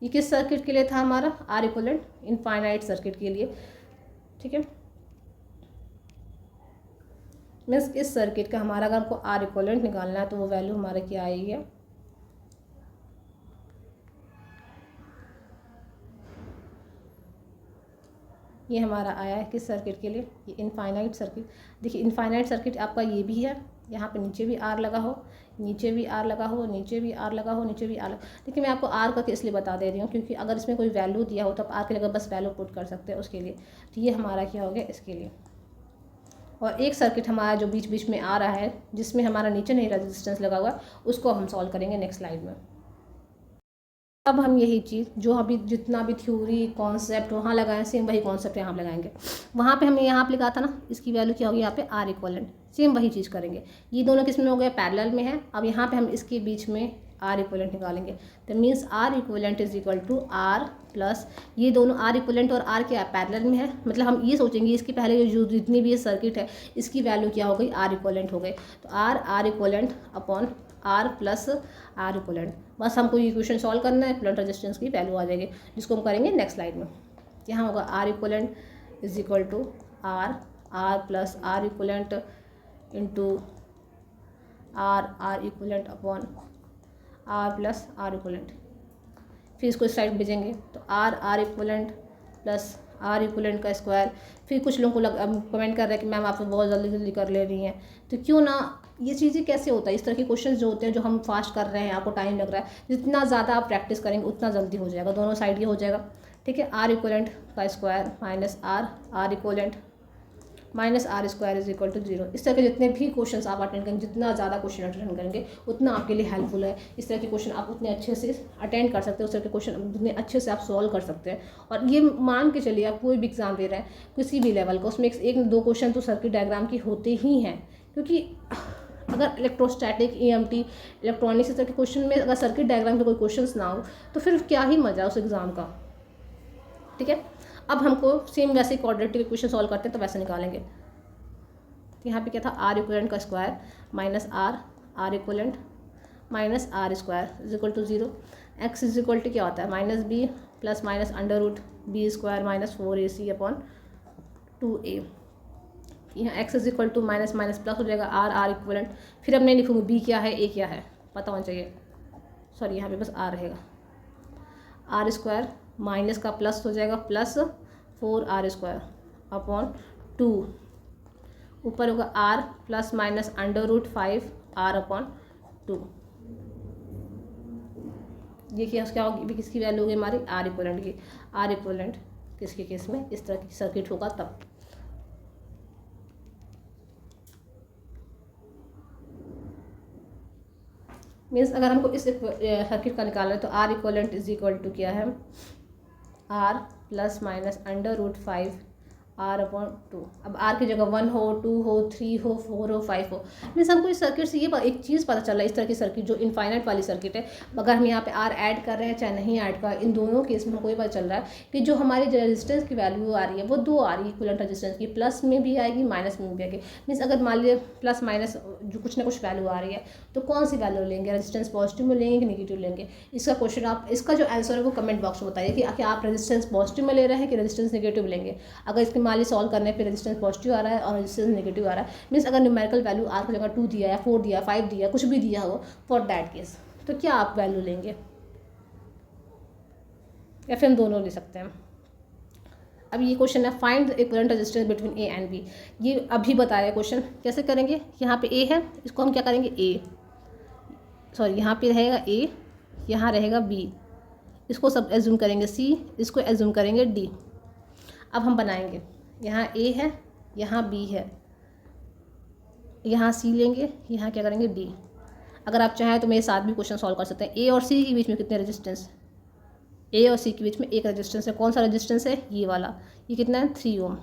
ये किस circuit के लिए था हमारा आर इक्वलेंट, इनफाइनाइट सर्किट के लिए। ठीक है, मीन्स इस सर्किट का हमारा अगर हमको आर इक्वलेंट निकालना है तो वो वैल्यू हमारा क्या आएगी है, ये हमारा आया है किस सर्किट के लिए, ये इनफाइनाइट सर्किट। देखिए इनफाइनाइट सर्किट आपका ये भी है, यहाँ पे नीचे भी आर लगा हो, नीचे भी आर लगा हो, नीचे भी आर लगा हो, नीचे भी आर लगा। देखिए मैं आपको आर का इसलिए बता दे रही हूँ क्योंकि अगर इसमें कोई वैल्यू दिया हो तो आप आर के लिए बस वैल्यू पुट कर सकते हैं उसके लिए। तो ये हमारा क्या हो गया इसके लिए। और एक सर्किट हमारा जो बीच बीच में आ रहा है जिसमें हमारा नीचे नहीं रेजिस्टेंस लगा हुआ, उसको हम सॉल्व करेंगे नेक्स्ट स्लाइड में। अब हम यही चीज़ जो अभी जितना भी थ्योरी कॉन्सेप्ट वहाँ लगाएं, सेम वही कॉन्सेप्ट यहाँ पे लगाएंगे। वहाँ पे हमने यहाँ पे लिखा था ना, इसकी वैल्यू क्या होगी यहाँ पे आर इक्वलेंट, सेम वही चीज़ करेंगे। ये दोनों किस में हो गए, पैरेलल में है। अब यहाँ पे हम इसके बीच में आर इक्वलेंट निकालेंगे तो means R equivalent is equal to R plus ये दोनों आर इक्वलेंट और आर क्या पैरेलल में है, मतलब हम ये सोचेंगे इसकी पहले जो जितनी भी ये सर्किट है इसकी वैल्यू क्या हो गई, आर इक्वलेंट हो गए। तो R equivalent upon R plus R equivalent, बस हमको ये इक्वेशन सॉल्व करना है, इक्विवेलेंट रेजिस्टेंस की वैल्यू आ जाएगी जिसको हम करेंगे नेक्स्ट स्लाइड में। यहाँ होगा R equivalent is equal to R plus R equivalent into R equivalent upon R plus R equivalent. फिर इसको इस साइड भेजेंगे तो R equivalent plus R equivalent का स्क्वायर। फिर कुछ लोगों को कमेंट कर रहे हैं कि मैम आप तो बहुत जल्दी जल्दी कर ले रही हैं, तो क्यों ना ये चीज़ें कैसे होता है, इस तरह के क्वेश्चन जो होते हैं जो हम फास्ट कर रहे हैं, आपको टाइम लग रहा है, जितना ज़्यादा आप प्रैक्टिस करेंगे उतना जल्दी हो जाएगा, दोनों साइड ये हो जाएगा। ठीक है, आर इक्वलेंट का square minus R equivalent minus R square is equal to 0। इस तरह के जितने भी क्वेश्चन आप अटेंड करेंगे, जितना ज़्यादा क्वेश्चन अटेंड करेंगे उतना आपके लिए हेल्पफुल है। इस तरह के क्वेश्चन आप उतने अच्छे से अटेंड कर सकते हो, उस तरह के क्वेश्चन उतने अच्छे से आप सॉल्व कर सकते हैं। और ये मान के चलिए आप कोई भी एग्जाम दे रहे हैं किसी भी लेवल का, उसमें एक दो क्वेश्चन तो सर्किट डायग्राम की होते ही हैं, क्योंकि अगर इलेक्ट्रोस्टैटिक EMT इलेक्ट्रॉनिक्स इस तरह के क्वेश्चन में अगर सर्किट डायग्राम के कोई क्वेश्चंस ना हो तो फिर क्या ही मज़ा है उस एग्ज़ाम का। ठीक है, अब हमको सेम वैसे क्वाड्रेटिक इक्वेशन सॉल्व करते हैं तो वैसे निकालेंगे। यहाँ पे क्या था, आर इक्वलेंट का square minus R equivalent minus R square is equal to 0। X is equal to क्या होता है, minus B plus minus under root B square minus 4ac upon 2a। यहाँ X is equal to minus minus plus हो जाएगा R equivalent. फिर अब नहीं लिखूँगी बी क्या है ए क्या है, पता होना चाहिए, सॉरी यहाँ पे बस आर रहेगा, आर स्क्वायर माइनस का प्लस हो जाएगा प्लस 4r स्क्वायर अपॉन 2, ऊपर होगा R plus minus under root 5r upon 2। ये क्या होगी, किसकी वैल्यू होगी हमारी, आर इक्वलेंट की। आर इक्वलेंट किसके केस में इस तरह की सर्किट होगा तब। मीन्स अगर हमको इस सर्किट का निकालना है तो R equivalent is equal to क्या है, R plus minus under root 5r upon 2। अब r की जगह 1 हो, 2 हो, 3 हो, 4 हो, 5 हो। मीन्स हमको इस सर्किट से ये एक चीज़ पता चल रहा है, इस तरह की सर्किट जो इनफाइनाइट वाली सर्किट है, अगर हम यहाँ पे r ऐड कर रहे हैं चाहे नहीं ऐड कर, इन दोनों केस में हमको ये पता चल रहा है कि जो हमारी रेजिस्टेंस की वैल्यू आ रही है वो दो आ रही है इक्विवेलेंट रेजिस्टेंस की, प्लस में भी आएगी माइनस में भी आएगी। मीन्स अगर मान लीजिए प्लस माइनस जो कुछ ना कुछ वैल्यू आ रही है तो कौन सी वैल्यू लेंगे, रेजिस्टेंस पॉजिटिव में लेंगे कि नेगेटिव लेंगे। इसका क्वेश्चन आप, इसका जो आंसर है वो कमेंट बॉक्स में बताइए कि आप रेजिस्टेंस पॉजिटिव में ले रहे हैं कि रेजिस्टेंस नेगेटिव लेंगे। अगर इसके मान लीजिए सॉल्व करने पे रेजिस्टेंस पॉजिटिव आ रहा है और रेजिस्टेंस नेगेटिव आ रहा है, मीन्स अगर न्यूमेरिकल वैल्यू आर की जगह 2 दिया या 4 दिया 5 दिया कुछ भी दिया हो, फॉर दैट केस तो क्या आप वैल्यू लेंगे, या फिर हम दोनों ले सकते हैं। अब ये क्वेश्चन है find the equivalent resistance between A and B. ये अभी बताया क्वेश्चन, कैसे करेंगे, यहाँ पे ए है, इसको हम क्या करेंगे यहाँ पे रहेगा ए, यहाँ रहेगा बी, इसको सब एज्यूम करेंगे सी, इसको एज्यूम करेंगे डी। अब हम बनाएंगे, यहाँ ए है, यहाँ बी है, यहाँ सी लेंगे, यहाँ क्या करेंगे डी। अगर आप चाहें तो मेरे साथ भी क्वेश्चन सॉल्व कर सकते हैं। ए और सी के बीच में कितने रेजिस्टेंस, ए और सी के बीच में एक रेजिस्टेंस है, कौन सा रेजिस्टेंस है, ये वाला, ये कितना है 3 ओम।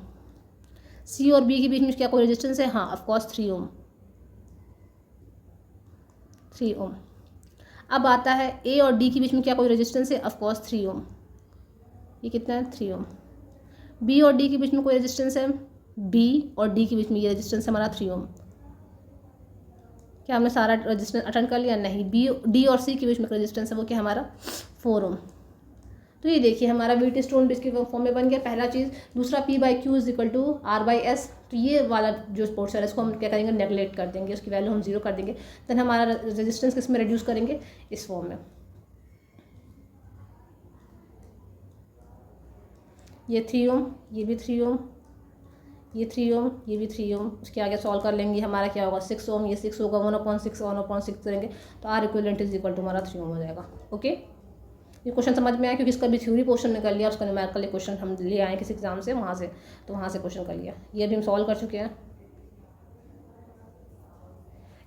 सी और बी के बीच में क्या कोई रेजिस्टेंस है, हाँ ऑफकोर्स 3 ओम। अब आता है ए और डी के बीच में क्या कोई रेजिस्टेंस है, ऑफकोर्स 3 ओम, ये कितना है 3 ओम। बी और डी के बीच में कोई रेजिस्टेंस है, बी और डी के बीच में ये रेजिस्टेंस है हमारा 3 ओम। क्या हमने सारा रेजिस्टेंस अटेंड कर लिया, नहीं। डी और सी के बीच में रेजिस्टेंस है वो क्या हमारा 4 ओम। तो ये देखिए हमारा VT स्टोन ब्रिज के फॉर्म में बन गया पहला चीज़। दूसरा P/Q is equal to R/S, तो ये वाला जो पोर्शन है इसको हम क्या करेंगे, नेगलेक्ट कर देंगे, उसकी वैल्यू हम 0 कर देंगे। देन हमारा रेजिस्टेंस किस में रिड्यूस करेंगे, इस फॉर्म में। ये 3 ओम, ये भी 3 ओम, ये 3 ओम, ये भी 3 ओम। उसके आगे सॉल्व कर लेंगे, हमारा क्या होगा 6 ओम, ये 6 होगा, 1/6 करेंगे तो R equivalent is equal to हमारा 3 ओम हो जाएगा। ओके, ये क्वेश्चन समझ में आया, क्योंकि इसका भी थ्योरी पोर्शन में कर लिया, उसका न्यूमेरिकल क्वेश्चन हम ले आए किसी एग्जाम से, वहाँ से तो वहाँ से क्वेश्चन कर लिया। ये भी हम सॉल्व कर चुके हैं।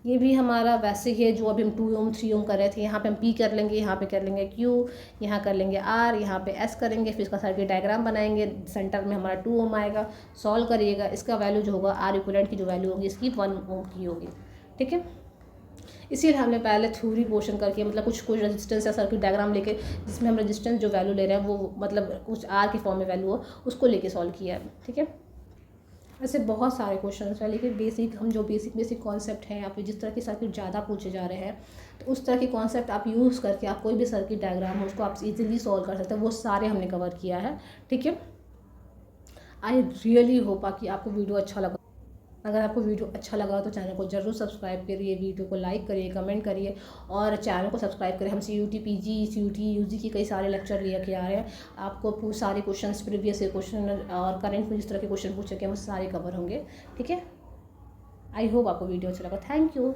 ये भी हमारा वैसे ही है जो अभी हम 2 ओम 3 ओम कर रहे थे। यहाँ पे हम P कर लेंगे, यहाँ पे कर लेंगे Q, यहाँ कर लेंगे R, यहाँ पे S करेंगे, फिर इसका सर्किट डायग्राम बनाएंगे। सेंटर में हमारा 2 ओम आएगा, सॉल्व करिएगा। इसका वैल्यू जो होगा R इक्विवेलेंट की जो वैल्यू होगी इसकी 1 ओम की होगी। ठीक है, इसीलिए हमने पहले थ्योरी पोर्शन करके मतलब कुछ रेजिस्टेंस या सर्किट डायग्राम लेके जिसमें हम रेजिस्टेंस जो वैल्यू ले रहे हैं वो मतलब कुछ आर के फॉर्म में वैल्यू हो उसको लेके सॉल्व किया है। ठीक है, ऐसे बहुत सारे क्वेश्चन हैं, लेकिन बेसिक हम जो बेसिक कॉन्सेप्ट हैं या फिर जिस तरह के सर्किट ज़्यादा पूछे जा रहे हैं तो उस तरह के कॉन्सेप्ट आप यूज़ करके आप कोई भी सर्किट डायग्राम हो उसको आप इजीली सॉल्व कर सकते हैं, वो सारे हमने कवर किया है। ठीक है, आई रियली होप कि आपको वीडियो अच्छा लगा। अगर आपको वीडियो अच्छा लगा तो चैनल को ज़रूर सब्सक्राइब करिए, वीडियो को लाइक करिए, कमेंट करिए और चैनल को सब्सक्राइब करिए। हम CUT PG CUT UG की कई सारे लेक्चर लेके आ रहे हैं, आपको सारे क्वेश्चंस प्रीवियस क्वेश्चन और करंट में जिस तरह के क्वेश्चन पूछे गए वो सारे कवर होंगे। ठीक है, आई होप आपको वीडियो अच्छा लगा। Thank you.